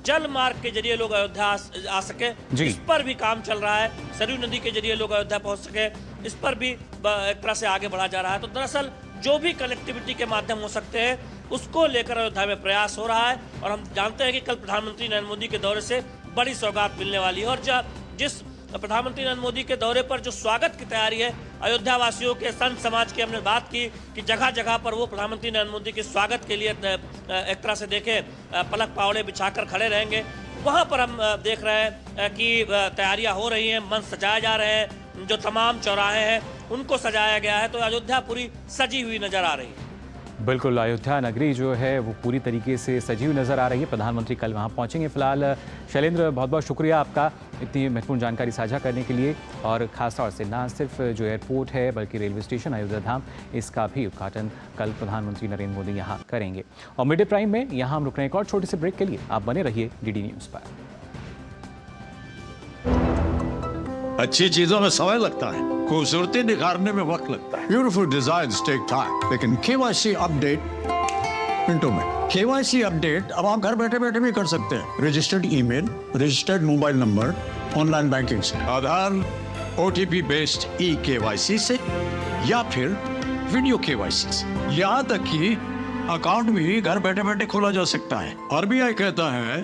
Speaker 19: जल मार्ग के जरिए लोग अयोध्या आ सके, इस पर भी काम चल रहा है। सरयू नदी के जरिए लोग अयोध्या पहुंच सके, इस पर भी एक तरह से आगे बढ़ा जा रहा है। तो दरअसल जो भी कनेक्टिविटी के माध्यम हो सकते हैं उसको लेकर अयोध्या में प्रयास हो रहा है और हम जानते हैं कि कल प्रधानमंत्री नरेंद्र मोदी के दौरे से बड़ी सौगात मिलने वाली है। और जिस प्रधानमंत्री नरेंद्र मोदी के दौरे पर जो स्वागत की तैयारी है अयोध्या वासियों के, संत समाज की, हमने बात की कि जगह जगह पर वो प्रधानमंत्री नरेंद्र मोदी के स्वागत के लिए एक तरह से देखें पलक पावड़े बिछाकर खड़े रहेंगे। वहाँ पर हम देख रहे हैं कि तैयारियां हो रही हैं, मंच सजाए जा रहे हैं, जो तमाम चौराहे हैं उनको सजाया गया है। तो अयोध्या पूरी सजी हुई नजर आ रही है।
Speaker 1: बिल्कुल, अयोध्या नगरी जो है वो पूरी तरीके से सजी हुई नज़र आ रही है। प्रधानमंत्री कल वहाँ पहुँचेंगे। फिलहाल शैलेंद्र, बहुत बहुत शुक्रिया आपका इतनी महत्वपूर्ण जानकारी साझा करने के लिए, और ख़ासतौर से ना सिर्फ जो एयरपोर्ट है बल्कि रेलवे स्टेशन अयोध्या धाम, इसका भी उद्घाटन कल प्रधानमंत्री नरेंद्र मोदी यहाँ करेंगे। और मिड डे प्राइम में यहाँ हम रुक रहे हैं एक और छोटे से ब्रेक के लिए। आप बने रहिए डीडी न्यूज़ पर।
Speaker 20: अच्छी चीजों में समय लगता है, खूबसूरती निखारने में वक्त लगता है। ब्यूटीफुल डिजाइन्स टेक टाइम, लेकिन केवाईसी अपडेट मिनटों में। केवाईसी अपडेट अब आप घर बैठे बैठे भी कर सकते हैं। Registered email, registered mobile number, online banking से, आधार, ओटीपी बेस्ड ई केवाईसी से, या फिर वीडियो केवाईसी से। यहाँ तक कि अकाउंट भी घर बैठे बैठे खोला जा सकता है। आरबीआई कहता है,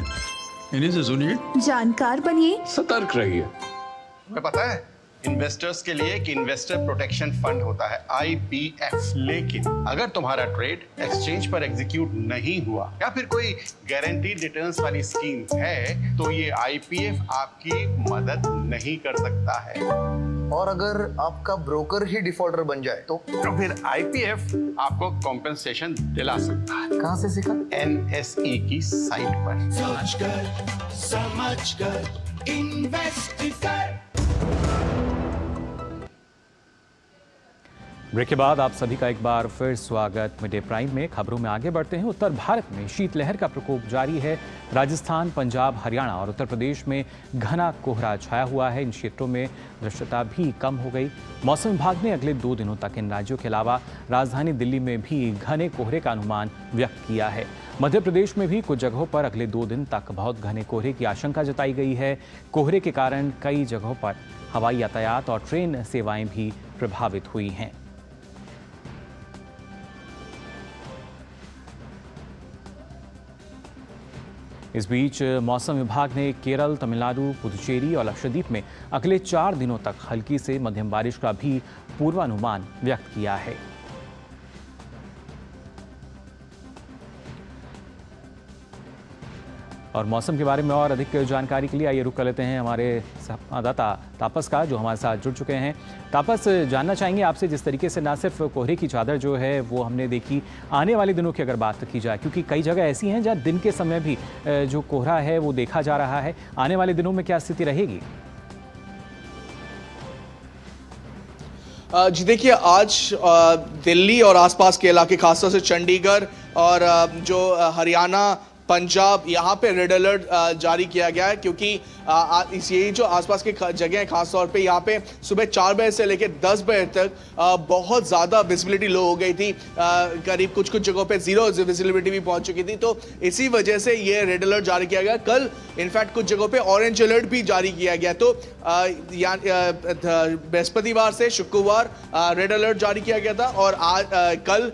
Speaker 20: इन्हीं से सुनिए,
Speaker 21: जानकार बनिए,
Speaker 20: सतर्क रहिए।
Speaker 22: तुम्हें पता है इन्वेस्टर्स के लिए एक इन्वेस्टर प्रोटेक्शन फंड होता है, IPF। लेकिन अगर तुम्हारा ट्रेड एक्सचेंज पर एग्जीक्यूट नहीं हुआ या फिर कोई गारंटीड रिटर्न्स वाली स्कीम है तो ये IPF आपकी मदद नहीं कर सकता है।
Speaker 23: और अगर आपका ब्रोकर ही डिफॉल्टर बन जाए तो
Speaker 22: फिर IPF आपको कॉम्पेंसेशन दिला सकता है।
Speaker 23: कहाँ से सीखा?
Speaker 22: NSE की साइट पर।
Speaker 12: सोच कर समझ कर इन्वेस्ट कर।
Speaker 1: ब्रेक के बाद आप सभी का एक बार फिर स्वागत मिड डे प्राइम में। खबरों में आगे बढ़ते हैं। उत्तर भारत में शीतलहर का प्रकोप जारी है। राजस्थान, पंजाब, हरियाणा और उत्तर प्रदेश में घना कोहरा छाया हुआ है। इन क्षेत्रों में दृश्यता भी कम हो गई। मौसम विभाग ने अगले 2 दिनों तक इन राज्यों के अलावा राजधानी दिल्ली में भी घने कोहरे का अनुमान व्यक्त किया है। मध्य प्रदेश में भी कुछ जगहों पर अगले 2 दिन तक बहुत घने कोहरे की आशंका जताई गई है। कोहरे के कारण कई जगहों पर हवाई यातायात और ट्रेन सेवाएं भी प्रभावित हुई हैं। इस बीच मौसम विभाग ने केरल, तमिलनाडु, पुदुचेरी और लक्षद्वीप में अगले 4 दिनों तक हल्की से मध्यम बारिश का भी पूर्वानुमान व्यक्त किया है। और मौसम के बारे में और अधिक जानकारी के लिए आइए रुक कर लेते हैं हमारे संवाददाता तापस का, जो हमारे साथ जुड़ चुके हैं। तापस, जानना चाहेंगे आपसे, जिस तरीके से ना सिर्फ कोहरे की चादर जो है वो हमने देखी, आने वाले दिनों की अगर बात की जाए, क्योंकि कई जगह ऐसी हैं जहाँ दिन के समय भी जो कोहरा है वो देखा जा रहा है, आने वाले दिनों में क्या स्थिति रहेगी?
Speaker 24: जी देखिए, आज दिल्ली और आसपास के इलाके, खासतौर से चंडीगढ़ और जो हरियाणा, पंजाब, यहाँ पे रेड अलर्ट जारी किया गया है, क्योंकि यही जो आसपास के जगह हैं, खासतौर पे यहाँ पे सुबह 4 बजे से लेकर 10 बजे तक बहुत ज़्यादा विजिबिलिटी लो हो गई थी। करीब कुछ जगहों पे 0 विजिबिलिटी भी पहुंच चुकी थी, तो इसी वजह से ये रेड अलर्ट जारी किया गया। कल इनफैक्ट कुछ जगहों पे ऑरेंज अलर्ट भी जारी किया गया। तो बृहस्पतिवार से शुक्रवार रेड अलर्ट जारी किया गया था और कल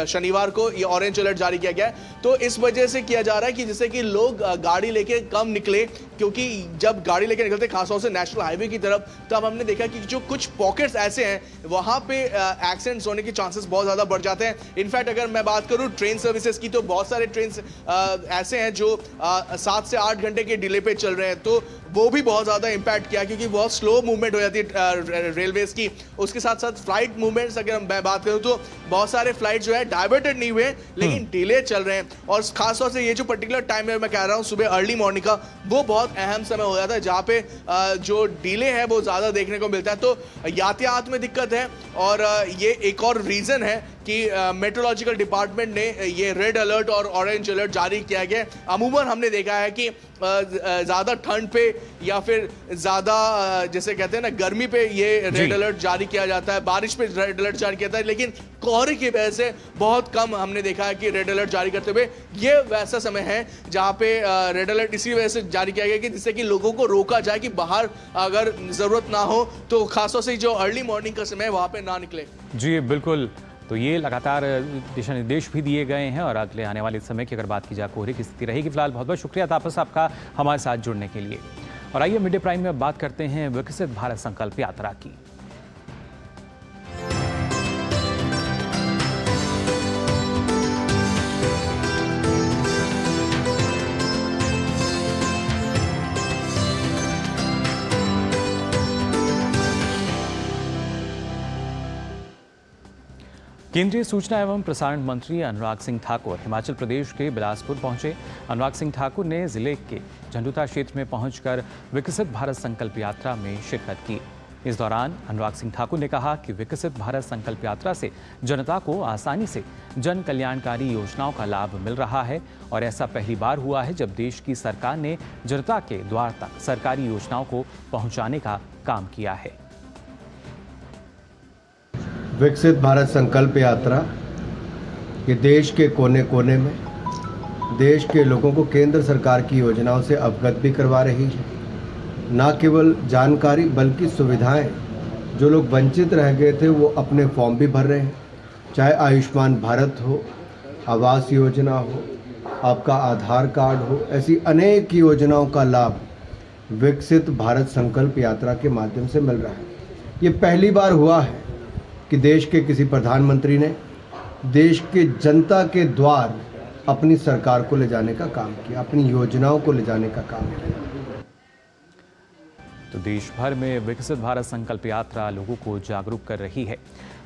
Speaker 24: शनिवार को ये ऑरेंज अलर्ट जारी किया गया है। तो इस वजह से किया जा रहा है कि जिससे कि लोग गाड़ी लेके कम निकले, क्योंकि जब गाड़ी लेके निकलते खासतौर से नेशनल हाईवे की तरफ, तब हमने देखा कि जो कुछ पॉकेट्स ऐसे हैं वहां पे एक्सीडेंट्स होने के चांसेस बहुत ज्यादा बढ़ जाते हैं। इनफैक्ट अगर मैं बात करूं ट्रेन सर्विसेज की, तो बहुत सारे ट्रेन ऐसे हैं जो 7 से 8 घंटे के डिले पे चल रहे हैं, तो वो भी बहुत ज़्यादा इम्पैक्ट किया, क्योंकि बहुत स्लो मूवमेंट हो जाती है रेलवेज की। उसके साथ साथ फ्लाइट मूवमेंट्स अगर मैं बात करूं तो बहुत सारे फ्लाइट जो है डाइवर्टेड नहीं हुए, लेकिन डिले चल रहे हैं। और खासतौर से ये जो पर्टिकुलर टाइम है, मैं कह रहा हूँ सुबह अर्ली मॉर्निंग का, वो बहुत अहम समय हो जाता है, जहाँ पे जो डिले है वो ज़्यादा देखने को मिलता है। तो यातायात में दिक्कत है, और ये एक और रीज़न है कि मेट्रोलॉजिकल डिपार्टमेंट ने ये रेड अलर्ट और ऑरेंज अलर्ट जारी किया गया। अमूमन हमने देखा है कि ज़्यादा ठंड पे या फिर ज़्यादा जैसे कहते हैं ना गर्मी पे ये रेड अलर्ट जारी किया जाता है, बारिश पे रेड अलर्ट जारी किया जाता है, लेकिन कोहरे की वजह से बहुत कम हमने देखा है कि रेड अलर्ट जारी करते हुए। ये वैसा समय है जहाँ पे रेड अलर्ट इसी वजह से जारी किया गया कि जिससे कि लोगों को रोका जाए कि बाहर अगर ज़रूरत ना हो तो खासतौर से जो अर्ली मॉर्निंग का समय है वहाँ पे ना निकले।
Speaker 1: जी बिल्कुल, तो ये लगातार दिशा निर्देश भी दिए गए हैं और अगले आने वाले समय की अगर बात की जाए कोहरे की स्थिति रहेगी। फिलहाल बहुत बहुत शुक्रिया तापस आपका हमारे साथ जुड़ने के लिए। और आइए मिड डे प्राइम में बात करते हैं विकसित भारत संकल्प यात्रा की। केंद्रीय सूचना एवं प्रसारण मंत्री अनुराग सिंह ठाकुर हिमाचल प्रदेश के बिलासपुर पहुंचे। अनुराग सिंह ठाकुर ने जिले के झंडुता क्षेत्र में पहुंचकर विकसित भारत संकल्प यात्रा में शिरकत की। इस दौरान अनुराग सिंह ठाकुर ने कहा कि विकसित भारत संकल्प यात्रा से जनता को आसानी से जन कल्याणकारी योजनाओं का लाभ मिल रहा है और ऐसा पहली बार हुआ है जब देश की सरकार ने जनता के द्वार तक सरकारी योजनाओं को पहुंचाने का काम किया है।
Speaker 25: विकसित भारत संकल्प यात्रा ये देश के कोने कोने में देश के लोगों को केंद्र सरकार की योजनाओं से अवगत भी करवा रही है। न केवल जानकारी बल्कि सुविधाएं, जो लोग वंचित रह गए थे वो अपने फॉर्म भी भर रहे हैं चाहे आयुष्मान भारत हो, आवास योजना हो, आपका आधार कार्ड हो, ऐसी अनेक योजनाओं का लाभ विकसित भारत संकल्प यात्रा के माध्यम से मिल रहा है। ये पहली बार हुआ है कि देश के किसी प्रधानमंत्री ने देश के जनता के द्वार अपनी सरकार को ले जाने का काम किया, अपनी योजनाओं को ले जाने का काम किया।
Speaker 1: तो देश भर में विकसित भारत संकल्प यात्रा लोगों को जागरूक कर रही है।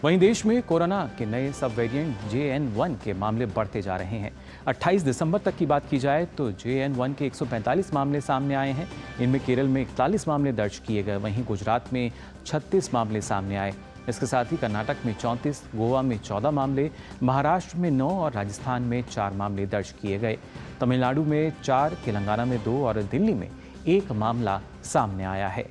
Speaker 1: वहीं देश में कोरोना के नए सब वेरिएंट JN1 के मामले बढ़ते जा रहे हैं। 28 दिसंबर तक की बात की जाए तो JN1 के 145 मामले सामने आए हैं। इनमें केरल में 41 मामले दर्ज किए गए, वहीं गुजरात में 36 मामले सामने आए। इसके साथ ही कर्नाटक में 34, गोवा में 14 मामले, महाराष्ट्र में 9 और राजस्थान में 4 मामले दर्ज किए गए। तमिलनाडु में 4, तेलंगाना में 2 और दिल्ली में 1 मामला सामने आया है।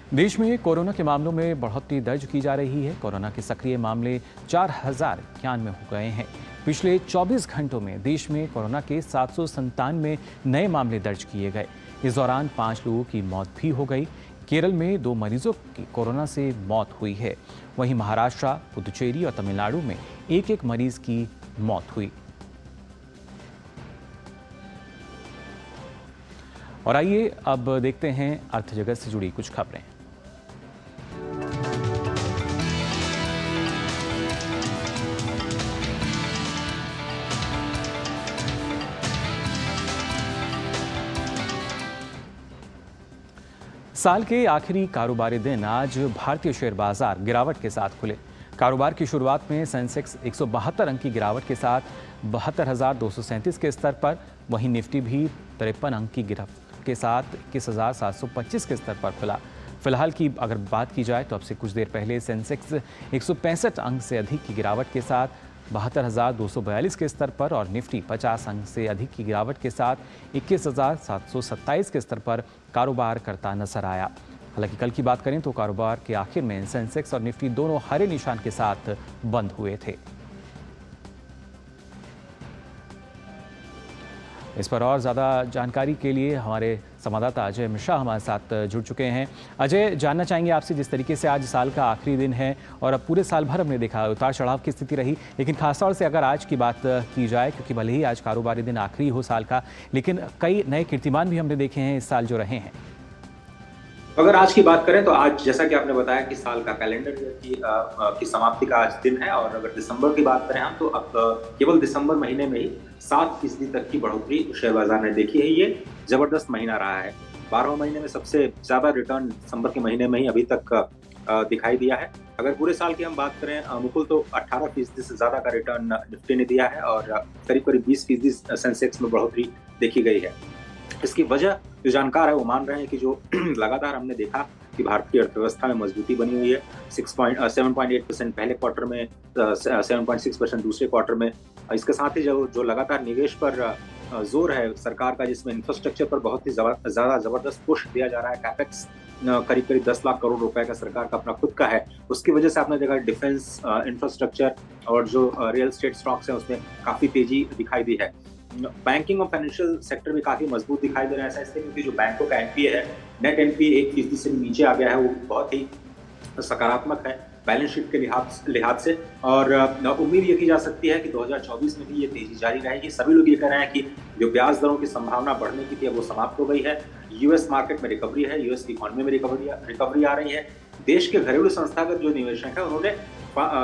Speaker 1: देश में कोरोना के मामलों में बढ़ोतरी दर्ज की जा रही है। कोरोना के सक्रिय मामले 4091 हो गए हैं। पिछले 24 घंटों में देश में कोरोना के 797 नए मामले दर्ज किए गए। इस दौरान 5 लोगों की मौत भी हो गई। केरल में 2 मरीजों की कोरोना से मौत हुई है। वहीं महाराष्ट्र, पुदुचेरी और तमिलनाडु में 1-1 मरीज की मौत हुई। और आइए अब देखते हैं अर्थ जगत से जुड़ी कुछ खबरें। साल के आखिरी कारोबारी दिन आज भारतीय शेयर बाजार गिरावट के साथ खुले। कारोबार की शुरुआत में सेंसेक्स 172 अंक की गिरावट के साथ 72,237 के स्तर पर, वहीं निफ्टी भी 53 अंक की गिरावट के साथ 21,725 के स्तर पर खुला। फिलहाल की अगर बात की जाए तो अब से कुछ देर पहले सेंसेक्स 165 अंक से अधिक की गिरावट के साथ 72,242 के स्तर पर और निफ्टी 50 अंक से अधिक की गिरावट के साथ 21,727 के स्तर पर कारोबार करता नजर आया। हालांकि कल की बात करें तो कारोबार के आखिर में सेंसेक्स और निफ्टी दोनों हरे निशान के साथ बंद हुए थे। इस पर और ज़्यादा जानकारी के लिए हमारे संवाददाता अजय मिश्रा हमारे साथ जुड़ चुके हैं। अजय, जानना चाहेंगे आपसे, जिस तरीके से आज साल का आखिरी दिन है और अब पूरे साल भर हमने देखा उतार चढ़ाव की स्थिति रही, लेकिन खासतौर से अगर आज की बात की जाए, क्योंकि भले ही आज कारोबारी दिन आखिरी हो साल का, लेकिन कई नए कीर्तिमान भी हमने देखे हैं इस साल जो रहे हैं।
Speaker 2: अगर आज की बात करें तो आज जैसा कि आपने बताया कि साल का कैलेंडर की समाप्ति का आज दिन है, और अगर दिसंबर की बात करें हम तो अब केवल दिसंबर महीने में ही 7% तक की बढ़ोतरी शेयर बाजार ने देखी है। ये जबरदस्त महीना रहा है। 12 महीने में सबसे ज्यादा रिटर्न दिसंबर के महीने में ही अभी तक दिखाई दिया है। अगर पूरे साल की हम बात करें अनुकूल तो 18% से ज्यादा का रिटर्न निफ्टी ने दिया है और करीब करीब 20% सेंसेक्स में बढ़ोतरी देखी गई है। इसकी वजह जो जानकार है वो मान रहे हैं कि जो लगातार हमने देखा कि भारत की अर्थव्यवस्था में मजबूती बनी हुई है। 7.8% पहले क्वार्टर में, 7.6% दूसरे क्वार्टर में। इसके साथ ही जो लगातार निवेश पर जोर है सरकार का, जिसमें इंफ्रास्ट्रक्चर पर बहुत ही ज्यादा जबरदस्त पुश दिया जा रहा है। कैपेक्स करीब 10 लाख करोड़ रुपए का सरकार का अपना खुद का है। उसकी वजह से आपने देखा डिफेंस, इंफ्रास्ट्रक्चर और जो रियल एस्टेट स्टॉक्स है उसमें काफी तेजी दिखाई दी है। बैंकिंग और फाइनेंशियल सेक्टर भी काफी मजबूत दिखाई दे रहा है। ऐसा इसलिए क्योंकि जो बैंकों का एनपीए है, नेट एनपीए 1% से नीचे आ गया है, वो बहुत ही सकारात्मक है बैलेंस शीट के लिहाज से। और उम्मीद ये की जा सकती है कि 2024 में भी ये तेजी जारी रहेगी। सभी लोग ये कह रहे हैं कि जो ब्याज दरों की संभावना बढ़ने की थी वो समाप्त हो गई है। यूएस मार्केट में रिकवरी है, यूएस की इकोनॉमी में रिकवरी आ रही है। देश के घरेलू संस्थागत जो निवेशक है उन्होंने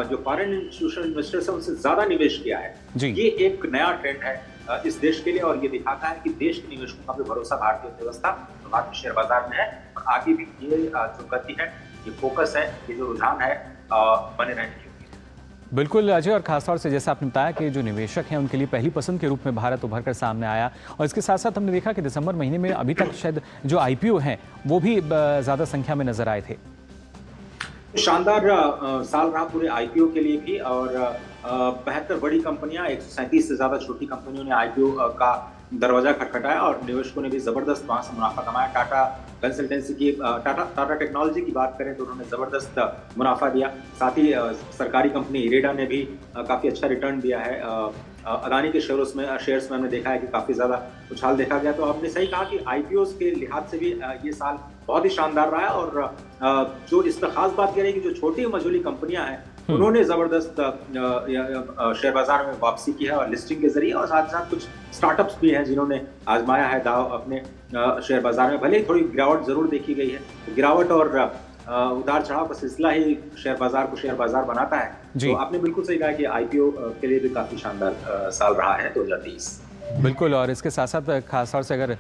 Speaker 2: जो फॉरेन इंस्टीट्यूशनल इन्वेस्टर्स है उनसे ज्यादा निवेश किया है। ये एक नया ट्रेंड है इस देश के लिए, और ये दिखाता है कि देश के निवेशकों का भी भरोसा भारतीय अर्थव्यवस्था, भारतीय शेयर बाजार में है। और आगे भी ये जो गति है, ये फोकस है, ये जो रुझान है बने रहने की।
Speaker 1: बिल्कुल अजय, और खासतौर से जैसा आपने बताया कि जो निवेशक हैं उनके लिए पहली पसंद के रूप में भारत उभर कर सामने आया। और इसके साथ साथ हमने देखा कि दिसंबर महीने में अभी तक शायद जो IPO हैं वो भी ज़्यादा संख्या में नजर आए थे।
Speaker 2: शानदार साल रहा पूरे IPO के लिए भी, और 72 बड़ी कंपनियां, 137 से ज्यादा छोटी कंपनियों ने IPO का दरवाजा खटखटाया और निवेशकों ने भी जबरदस्त वहां से मुनाफा कमाया। टाटा कंसल्टेंसी की, टाटा टेक्नोलॉजी की बात करें तो उन्होंने जबरदस्त मुनाफा दिया। साथ ही सरकारी कंपनी इरेडा ने भी काफी अच्छा रिटर्न दिया है। अदानी के शेयर्स में हमने देखा है कि काफी ज्यादा उछाल देखा गया। तो आपने सही कहा कि आईपीओ के लिहाज से भी ये साल बहुत ही शानदार रहा है और जो इसमें खास बात यह है कि जो छोटी मझोली कंपनियां हैं उन्होंने जबरदस्त शेयर बाजार में वापसी की है और लिस्टिंग के जरिए, और साथ साथ कुछ स्टार्टअप्स भी हैं जिन्होंने आजमाया है दाव अपने शेयर बाजार में। भले ही थोड़ी गिरावट जरूर देखी गई है, गिरावट और उतार चढ़ाव का सिलसिला ही शेयर बाजार बनाता है। तो आपने बिल्कुल सही कहा कि आईपीओ के लिए भी काफी शानदार साल रहा है 2023।
Speaker 1: बिल्कुल, और इसके साथ साथ खासतौर से अगर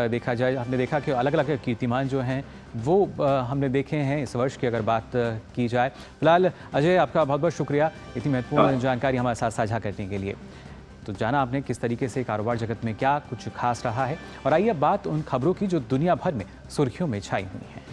Speaker 1: देखा जाए, हमने देखा कि अलग अलग कीर्तिमान जो हैं वो हमने देखे हैं इस वर्ष की अगर बात की जाए। फिलहाल अजय, आपका बहुत बहुत शुक्रिया इतनी महत्वपूर्ण जानकारी हमारे साथ साझा करने के लिए। तो जाना आपने किस तरीके से कारोबार जगत में क्या कुछ खास रहा है, और आइए बात उन खबरों की जो दुनिया भर में सुर्खियों में छाई हुई हैं।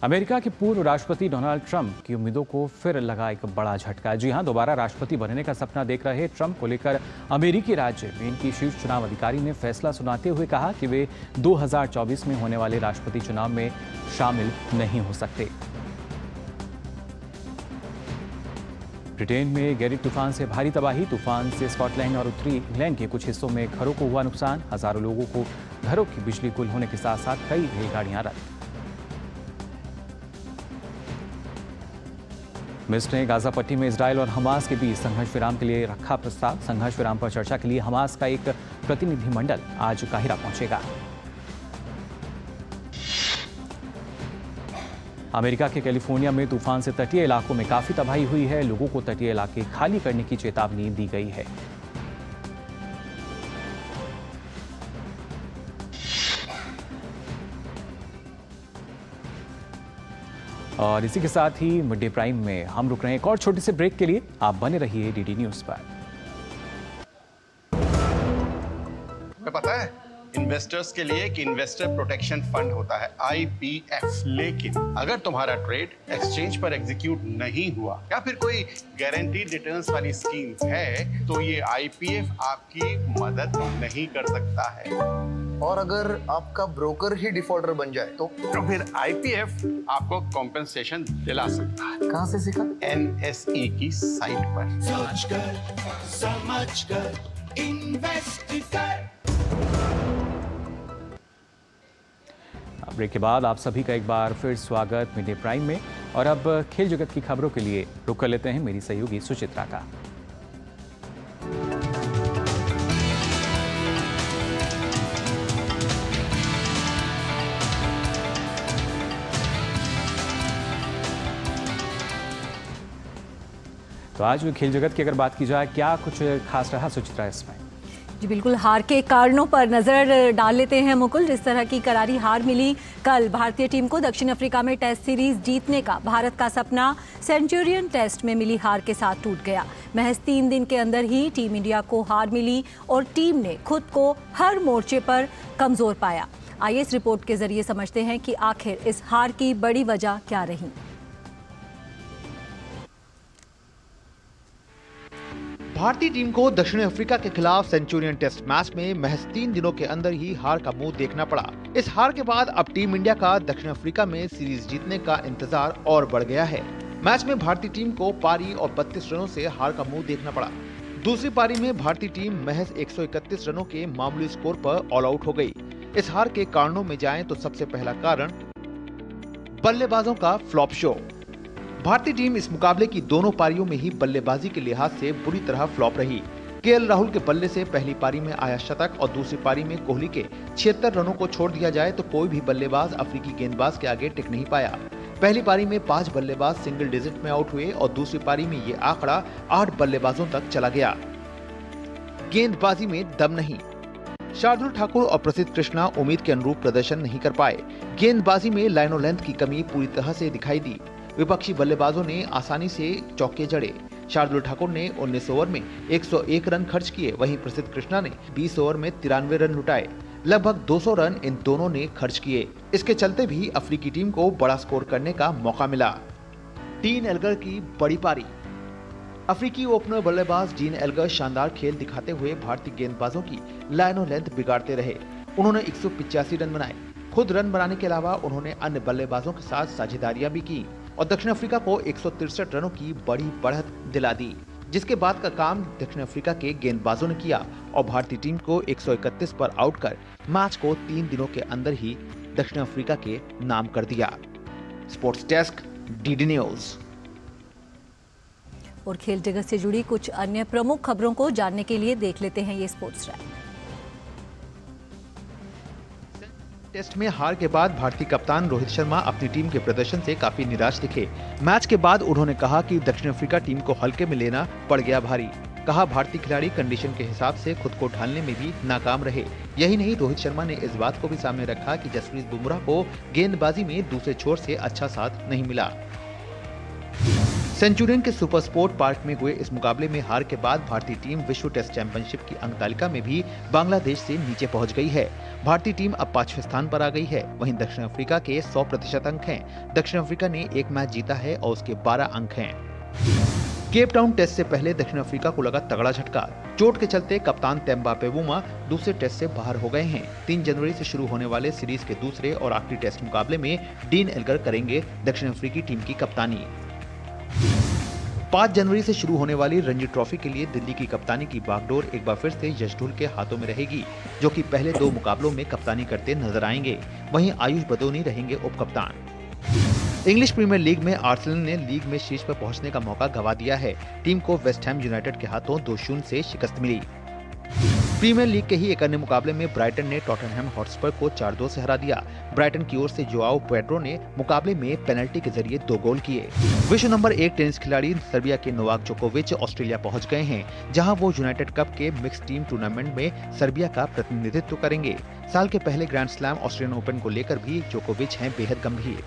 Speaker 1: अमेरिका के पूर्व राष्ट्रपति डोनाल्ड ट्रंप की उम्मीदों को फिर लगा एक बड़ा झटका। जी हां, दोबारा राष्ट्रपति बनने का सपना देख रहे ट्रंप को लेकर अमेरिकी राज्य मेन की शीर्ष चुनाव अधिकारी ने फैसला सुनाते हुए कहा कि वे 2024 में होने वाले राष्ट्रपति चुनाव में शामिल नहीं हो सकते। ब्रिटेन में गैरी तूफान से भारी तबाही। तूफान से स्कॉटलैंड और उत्तरी इंग्लैंड के कुछ हिस्सों में घरों को हुआ नुकसान। हजारों लोगों को घरों की बिजली गुल होने के साथ साथ कई रेलगाड़ियां रद्द। मिस्र ने गाजा पट्टी में इजरायल और हमास के बीच संघर्ष विराम के लिए रखा प्रस्ताव। संघर्ष विराम पर चर्चा के लिए हमास का एक प्रतिनिधिमंडल आज काहिरा पहुंचेगा। अमेरिका के कैलिफोर्निया में तूफान से तटीय इलाकों में काफी तबाही हुई है। लोगों को तटीय इलाके खाली करने की चेतावनी दी गई है। और इसी के साथ ही मिड डे प्राइम में हम रुक रहे हैं एक और छोटे से ब्रेक के लिए। आप बने रहिए डीडी न्यूज पर।
Speaker 22: तुम्हें पता है इन्वेस्टर्स के लिए एक इन्वेस्टर प्रोटेक्शन फंड होता है IPF, लेकिन अगर तुम्हारा ट्रेड एक्सचेंज पर एग्जीक्यूट नहीं हुआ या फिर कोई गारंटीड रिटर्न्स वाली स्कीम है तो ये IPF आपकी मदद नहीं कर सकता है।
Speaker 23: और अगर आपका ब्रोकर ही डिफॉल्टर बन जाए तो
Speaker 22: फिर IPF आपको कॉम्पेंसेशन दिला सकता है।
Speaker 23: कहां से सीखा?
Speaker 22: NSE की साइट पर।
Speaker 12: सोचकर समझकर इन्वेस्ट कर।
Speaker 1: ब्रेक के बाद आप सभी का एक बार फिर स्वागत मिड डे प्राइम में। और अब खेल जगत की खबरों के लिए रुक कर लेते हैं मेरी सहयोगी सुचित्रा का। तो आज खेल जगत की अगर बात की जाए, क्या कुछ खास रहा सुचित्रा इसमें?
Speaker 3: जी बिल्कुल, हार के कारणों पर नजर डाल लेते हैं मुकुल। जिस तरह की करारी हार मिली कल भारतीय टीम को दक्षिण अफ्रीका में टेस्ट सीरीज जीतने का, भारत का सपना सेंचुरियन टेस्ट में मिली हार के साथ टूट गया। महज 3 दिन के अंदर ही टीम इंडिया को हार मिली और टीम ने खुद को हर मोर्चे पर कमजोर पाया। आइए इस रिपोर्ट के जरिए समझते हैं कि आखिर इस हार की बड़ी वजह क्या रही।
Speaker 4: भारतीय टीम को दक्षिण अफ्रीका के खिलाफ सेंचुरियन टेस्ट मैच में महज 3 दिनों के अंदर ही हार का मुंह देखना पड़ा। इस हार के बाद अब टीम इंडिया का दक्षिण अफ्रीका में सीरीज जीतने का इंतजार और बढ़ गया है। मैच में भारतीय टीम को पारी और 32 रनों से हार का मुंह देखना पड़ा। दूसरी पारी में भारतीय टीम महज 131 रनों के मामूली स्कोर पर ऑल आउट हो गई। इस हार के कारणों में जाएं तो सबसे पहला कारण बल्लेबाजों का फ्लॉप शो। भारतीय टीम इस मुकाबले की दोनों पारियों में ही बल्लेबाजी के लिहाज से बुरी तरह फ्लॉप रही। केएल राहुल के बल्ले से पहली पारी में आया शतक और दूसरी पारी में कोहली के 76 रनों को छोड़ दिया जाए तो कोई भी बल्लेबाज अफ्रीकी गेंदबाज के आगे टिक नहीं पाया। पहली पारी में 5 बल्लेबाज सिंगल डिजिट में आउट हुए और दूसरी पारी में ये आंकड़ा 8 बल्लेबाजों तक चला गया। गेंदबाजी में दम नहीं। शार्दुल ठाकुर और प्रसिद्ध कृष्णा उम्मीद के अनुरूप प्रदर्शन नहीं कर पाए। गेंदबाजी में लाइनों लेंथ की कमी पूरी तरह से दिखाई दी। विपक्षी बल्लेबाजों ने आसानी से चौके जड़े। शार्दुल ठाकुर ने 19 ओवर में 101 रन खर्च किए, वहीं प्रसिद्ध कृष्णा ने 20 ओवर में 93 रन लुटाए। लगभग 200 रन इन दोनों ने खर्च किए। इसके चलते भी अफ्रीकी टीम को बड़ा स्कोर करने का मौका मिला। टीन एल्गर की बड़ी पारी। अफ्रीकी ओपनर बल्लेबाज डीन एल्गर शानदार खेल दिखाते हुए भारतीय गेंदबाजों की लाइनो लेंथ बिगाड़ते रहे। उन्होंने 185 रन बनाए। खुद रन बनाने के अलावा उन्होंने अन्य बल्लेबाजों के साथ साझेदारियां भी की और दक्षिण अफ्रीका को 163 रनों की बड़ी बढ़त दिला दी, जिसके बाद का काम दक्षिण अफ्रीका के गेंदबाजों ने किया और भारतीय टीम को 131 पर आउट कर मैच को 3 दिनों के अंदर ही दक्षिण अफ्रीका के नाम कर दिया। Sports desk, DD news.
Speaker 3: और खेल जगत से जुड़ी कुछ अन्य प्रमुख खबरों को जानने के लिए देख लेते हैं ये स्पोर्ट्स रैप।
Speaker 4: टेस्ट में हार के बाद भारतीय कप्तान रोहित शर्मा अपनी टीम के प्रदर्शन से काफी निराश दिखे। मैच के बाद उन्होंने कहा कि दक्षिण अफ्रीका टीम को हल्के में लेना पड़ गया भारी। कहा भारतीय खिलाड़ी कंडीशन के हिसाब से खुद को ढालने में भी नाकाम रहे। यही नहीं, रोहित शर्मा ने इस बात को भी सामने रखा कि जसप्रीत बुमराह को गेंदबाजी में दूसरे छोर से अच्छा साथ नहीं मिला। सेंचुरियन के सुपर स्पोर्ट पार्क में हुए इस मुकाबले में हार के बाद भारतीय टीम विश्व टेस्ट चैंपियनशिप की अंक तालिका में भी बांग्लादेश से नीचे पहुंच गई है। भारतीय टीम अब 5वें स्थान पर आ गई है। वहीं दक्षिण अफ्रीका के 100% अंक हैं। दक्षिण अफ्रीका ने एक मैच जीता है और उसके 12 अंक हैं। केप टाउन टेस्ट से पहले दक्षिण अफ्रीका को लगा तगड़ा झटका। चोट के चलते कप्तान तेम्बा पेवुमा दूसरे टेस्ट से बाहर हो गए हैं। 3 जनवरी से शुरू होने वाले सीरीज के दूसरे और आखिरी टेस्ट मुकाबले में डीन एल्गर करेंगे दक्षिण अफ्रीकी टीम की कप्तानी। 5 जनवरी से शुरू होने वाली रणजी ट्रॉफी के लिए दिल्ली की कप्तानी की बागडोर एक बार फिर से यशधुल के हाथों में रहेगी, जो कि पहले 2 मुकाबलों में कप्तानी करते नजर आएंगे। वहीं आयुष बदोनी रहेंगे उप कप्तान। इंग्लिश प्रीमियर लीग में आर्सेनल ने लीग में शीर्ष पर पहुंचने का मौका गंवा दिया है। टीम को वेस्ट हैम यूनाइटेड के हाथों 2-0 से शिकस्त मिली। प्रीमियर लीग के ही एक अन्य मुकाबले में ब्राइटन ने टॉटनहैम हॉटस्पर को 4-2 से हरा दिया। ब्राइटन की ओर से जोआओ पेड्रो ने मुकाबले में पेनल्टी के जरिए 2 गोल किए। विश्व नंबर 1 टेनिस खिलाड़ी सर्बिया के नोवाक जोकोविच ऑस्ट्रेलिया पहुंच गए हैं, जहां वो यूनाइटेड कप के मिक्स टीम टूर्नामेंट में सर्बिया का प्रतिनिधित्व करेंगे। साल के पहले ग्रैंड स्लैम ऑस्ट्रेलियन ओपन को लेकर भी जोकोविच हैं बेहद गंभीर।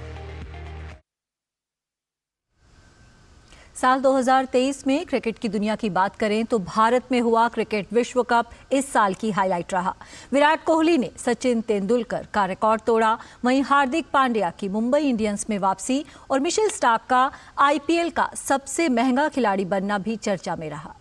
Speaker 3: साल 2023 में क्रिकेट की दुनिया की बात करें तो भारत में हुआ क्रिकेट विश्व कप इस साल की हाईलाइट रहा। विराट कोहली ने सचिन तेंदुलकर का रिकॉर्ड तोड़ा, वहीं हार्दिक पांड्या की मुंबई इंडियंस में वापसी और मिशेल स्टार्क का आईपीएल का सबसे महंगा खिलाड़ी बनना भी चर्चा में रहा।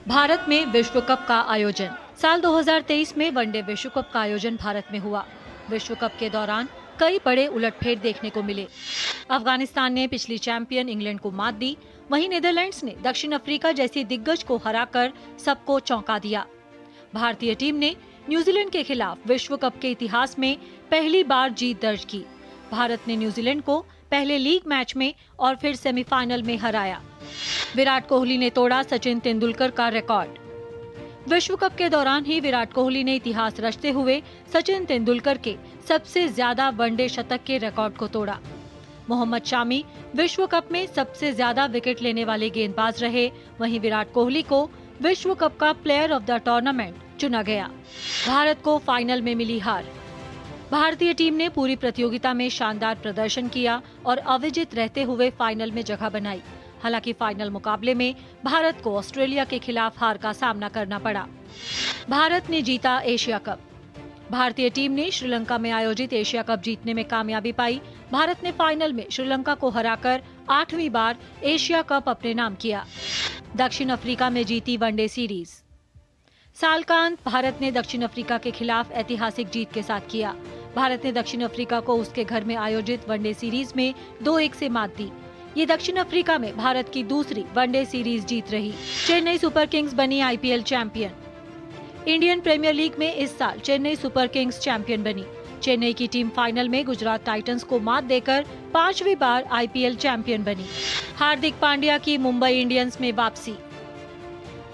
Speaker 3: भारत में विश्व कप का आयोजन। साल 2023 में वनडे विश्व कप का आयोजन भारत में हुआ। विश्व कप के दौरान कई बड़े उलटफेर देखने को मिले। अफगानिस्तान ने पिछली चैंपियन इंग्लैंड को मात दी, वहीं नीदरलैंड्स ने दक्षिण अफ्रीका जैसी दिग्गज को हराकर सबको चौंका दिया। भारतीय टीम ने न्यूजीलैंड के खिलाफ विश्व कप के इतिहास में पहली बार जीत दर्ज की। भारत ने न्यूजीलैंड को पहले लीग मैच में और फिर सेमीफाइनल में हराया। विराट कोहली ने तोड़ा सचिन तेंदुलकर का रिकॉर्ड। विश्व कप के दौरान ही विराट कोहली ने इतिहास रचते हुए सचिन तेंदुलकर के सबसे ज्यादा वनडे शतक के रिकॉर्ड को तोड़ा। मोहम्मद शामी विश्व कप में सबसे ज्यादा विकेट लेने वाले गेंदबाज रहे, वहीं विराट कोहली को विश्व कप का प्लेयर ऑफ द टूर्नामेंट चुना गया। भारत को फाइनल में मिली हार। भारतीय टीम ने पूरी प्रतियोगिता में शानदार प्रदर्शन किया और अविजित रहते हुए फाइनल में जगह बनाई। हालांकि फाइनल मुकाबले में भारत को ऑस्ट्रेलिया के खिलाफ हार का सामना करना पड़ा। भारत ने जीता एशिया कप। भारतीय टीम ने श्रीलंका में आयोजित एशिया कप जीतने में कामयाबी पाई। भारत ने फाइनल में श्रीलंका को हराकर 8वीं बार एशिया कप अपने नाम किया। दक्षिण अफ्रीका में जीती वनडे सीरीज। साल का अंत भारत ने दक्षिण अफ्रीका के खिलाफ ऐतिहासिक जीत के साथ किया। भारत ने दक्षिण अफ्रीका को उसके घर में आयोजित वनडे सीरीज में 2-1 से मात दी। ये दक्षिण अफ्रीका में भारत की दूसरी वनडे सीरीज जीत रही। चेन्नई सुपर किंग्स बनी IPL champion. Indian Premier League में इस साल चेन्नई सुपर किंग्स चैंपियन बनी। चेन्नई की टीम फाइनल में गुजरात टाइटंस को मात देकर 5वीं बार आईपीएल चैंपियन बनी। हार्दिक पांड्या की मुंबई इंडियंस में वापसी।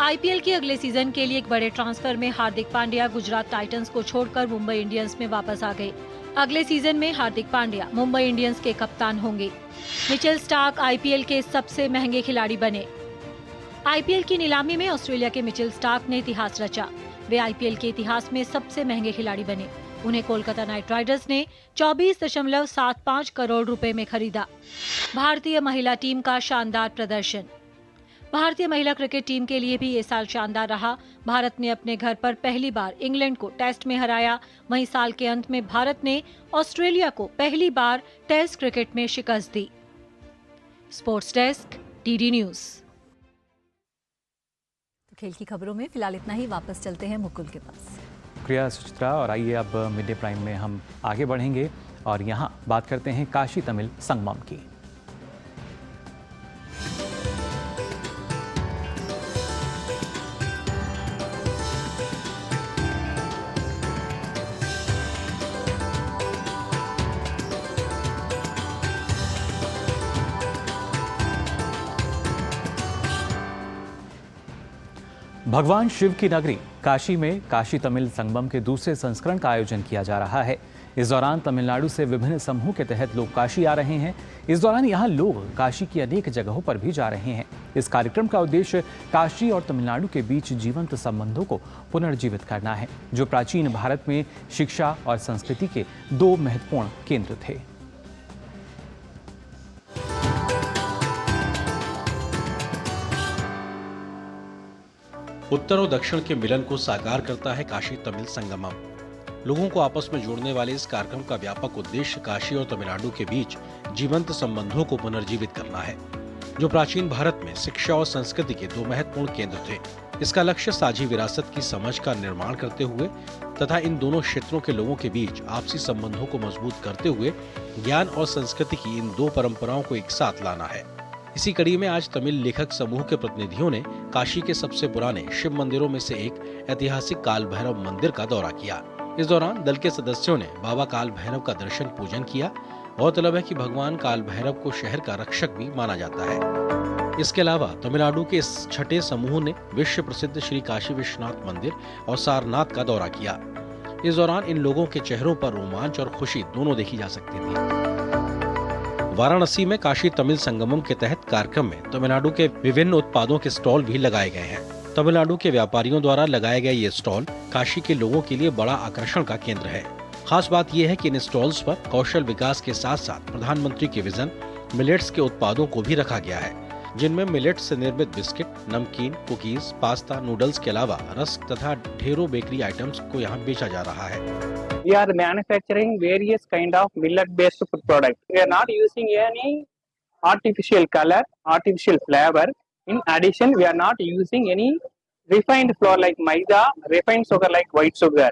Speaker 3: आईपीएल के अगले सीजन के लिए एक बड़े ट्रांसफर में हार्दिक पांड्या गुजरात टाइटंस को छोड़कर मुंबई इंडियंस में वापस आ गए। अगले सीजन में हार्दिक पांड्या मुंबई इंडियंस के कप्तान होंगे। मिचेल स्टार्क आईपीएल के सबसे महंगे खिलाड़ी बने। आईपीएल की नीलामी में ऑस्ट्रेलिया के मिचेल स्टार्क ने इतिहास रचा। वे आईपीएल के इतिहास में सबसे महंगे खिलाड़ी बने। उन्हें कोलकाता नाइट राइडर्स ने 24.75 करोड़ रुपए में खरीदा। भारतीय महिला टीम का शानदार प्रदर्शन। भारतीय महिला क्रिकेट टीम के लिए भी ये साल शानदार रहा। भारत ने अपने घर पर पहली बार इंग्लैंड को टेस्ट में हराया। वहीं साल के अंत में भारत ने ऑस्ट्रेलिया को पहली बार टेस्ट क्रिकेट में शिकस्त दी। Sports desk, DD news. तो खेल की खबरों में फिलहाल इतना ही। वापस चलते हैं मुकुल के पास।
Speaker 1: शुक्रिया सुचित्रा। और आइए अब मिड डे प्राइम में हम आगे बढ़ेंगे और यहाँ बात करते हैं काशी तमिल संगमम की। भगवान शिव की नगरी काशी में काशी तमिल संगमम के दूसरे संस्करण का आयोजन किया जा रहा है। इस दौरान तमिलनाडु से विभिन्न समूह के तहत लोग काशी आ रहे हैं। इस दौरान यहाँ लोग काशी की अनेक जगहों पर भी जा रहे हैं। इस कार्यक्रम का उद्देश्य काशी और तमिलनाडु के बीच जीवंत संबंधों को पुनर्जीवित करना है, जो प्राचीन भारत में शिक्षा और संस्कृति के दो महत्वपूर्ण केंद्र थे।
Speaker 5: उत्तर और दक्षिण के मिलन को साकार करता है काशी तमिल संगमम। लोगों को आपस में जोड़ने वाले इस कार्यक्रम का व्यापक उद्देश्य काशी और तमिलनाडु के बीच जीवंत संबंधों को पुनर्जीवित करना है, जो प्राचीन भारत में शिक्षा और संस्कृति के दो महत्वपूर्ण केंद्र थे। इसका लक्ष्य साझी विरासत की समझ का निर्माण करते हुए तथा इन दोनों क्षेत्रों के लोगों के बीच आपसी संबंधों को मजबूत करते हुए ज्ञान और संस्कृति की इन दो परंपराओं को एक साथ लाना है। इसी कड़ी में आज तमिल लेखक समूह के प्रतिनिधियों ने काशी के सबसे पुराने शिव मंदिरों में से एक ऐतिहासिक काल भैरव मंदिर का दौरा किया। इस दौरान दल के सदस्यों ने बाबा काल भैरव का दर्शन पूजन किया। गौरतलब है कि भगवान काल भैरव को शहर का रक्षक भी माना जाता है। इसके अलावा तमिलनाडु के इस छठे समूह ने विश्व प्रसिद्ध श्री काशी विश्वनाथ मंदिर और सारनाथ का दौरा किया। इस दौरान इन लोगों के चेहरों पर रोमांच और खुशी दोनों देखी जा सकती थी। वाराणसी में काशी तमिल संगमम के तहत कार्यक्रम में तमिलनाडु के विभिन्न उत्पादों के स्टॉल भी लगाए गए हैं। तमिलनाडु के व्यापारियों द्वारा लगाए गए ये स्टॉल काशी के लोगों के लिए बड़ा आकर्षण का केंद्र है। खास बात यह है कि इन स्टॉल्स पर कौशल विकास के साथ साथ प्रधानमंत्री के विजन मिलेट्स के उत्पादों को भी रखा गया है, जिनमें मिलेट्स से निर्मित बिस्किट, नमकीन, कुकीज, पास्ता, नूडल्स के अलावा रस्क तथा ढेरों बेकरी आइटम्स को यहाँ बेचा जा रहा है।
Speaker 7: We are manufacturing various kind of millet-based food products. We are not using any artificial color, artificial flavor. In addition, we are not using any refined flour like maida, refined sugar like white sugar.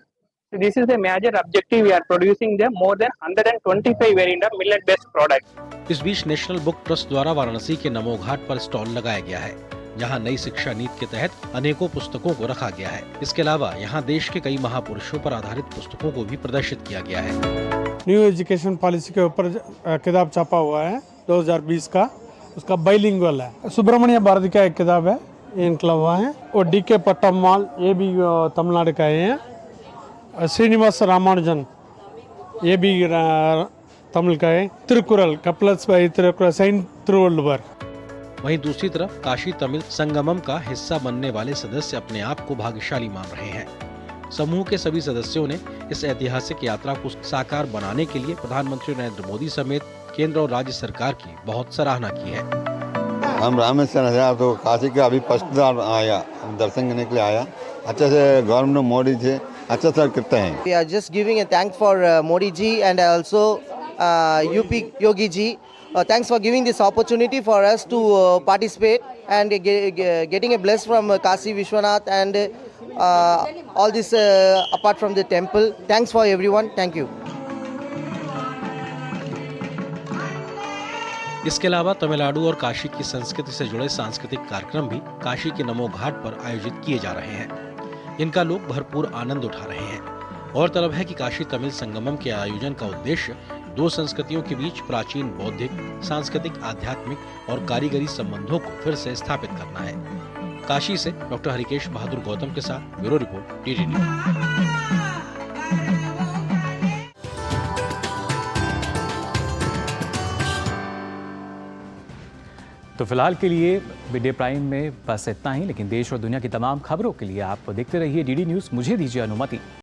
Speaker 7: So this is the major objective. We are producing the more than 125 variant of millet-based products.
Speaker 5: इस बीच national book trust द्वारा वाराणसी के नमो घाट पर stall लगाया गया है, जहां नई शिक्षा नीति के तहत अनेकों पुस्तकों को रखा गया है। इसके अलावा यहां देश के कई महापुरुषों पर आधारित पुस्तकों को भी प्रदर्शित किया गया है।
Speaker 18: न्यू एजुकेशन पॉलिसी के ऊपर किताब छपा हुआ है 2020 का, उसका बाइलिंगुअल है। सुब्रमण्य भारती का एक किताब है, इनका हुआ है, और डीके पट्टम्माल, ये भी तमिलनाडु का है। श्रीनिवास रामानुजन, ये भी तमिल का है। तिरुकुरल, कपलस तिरुकुरल, सेंट तिरुवल्लुवर।
Speaker 5: वहीं दूसरी तरफ काशी तमिल संगमम का हिस्सा बनने वाले सदस्य अपने आप को भाग्यशाली मान रहे हैं। समूह के सभी सदस्यों ने इस ऐतिहासिक यात्रा को साकार बनाने के लिए प्रधानमंत्री नरेंद्र मोदी समेत केंद्र और राज्य सरकार की बहुत सराहना की है।
Speaker 15: हम रामेश्वर है तो काशी का अभी फर्स्ट बार आया, दर्शन करने के लिए आया। अच्छे से गवर्नमेंट मोदी जी अच्छा सर करते हैं।
Speaker 8: We are just giving a thanks for Modi ji and also UP Yogi ji. Thanks for giving this opportunity for us to participate and getting a bless from Kashi Vishwanath and all this apart from the temple. Thanks for everyone. Thank you.
Speaker 5: इसके अलावा तमिलनाडु और काशी की संस्कृति से जुड़े सांस्कृतिक कार्यक्रम भी काशी के नमो घाट पर आयोजित किए जा रहे हैं। इनका लोग भरपूर आनंद उठा रहे हैं। गौरतलब है कि काशी तमिल संगमम के आयोजन का उद्देश्य दो संस्कृतियों के बीच प्राचीन बौद्धिक, सांस्कृतिक, आध्यात्मिक और कारीगरी संबंधों को फिर से स्थापित करना है। काशी से डॉक्टर हरिकेश बहादुर गौतम के साथ ब्यूरो रिपोर्ट, डीडी न्यूज़।
Speaker 1: तो फिलहाल के लिए मिड डे प्राइम में बस इतना ही, लेकिन देश और दुनिया की तमाम खबरों के लिए आप देखते रहिए डीडी न्यूज़। मुझे दीजिए अनुमति।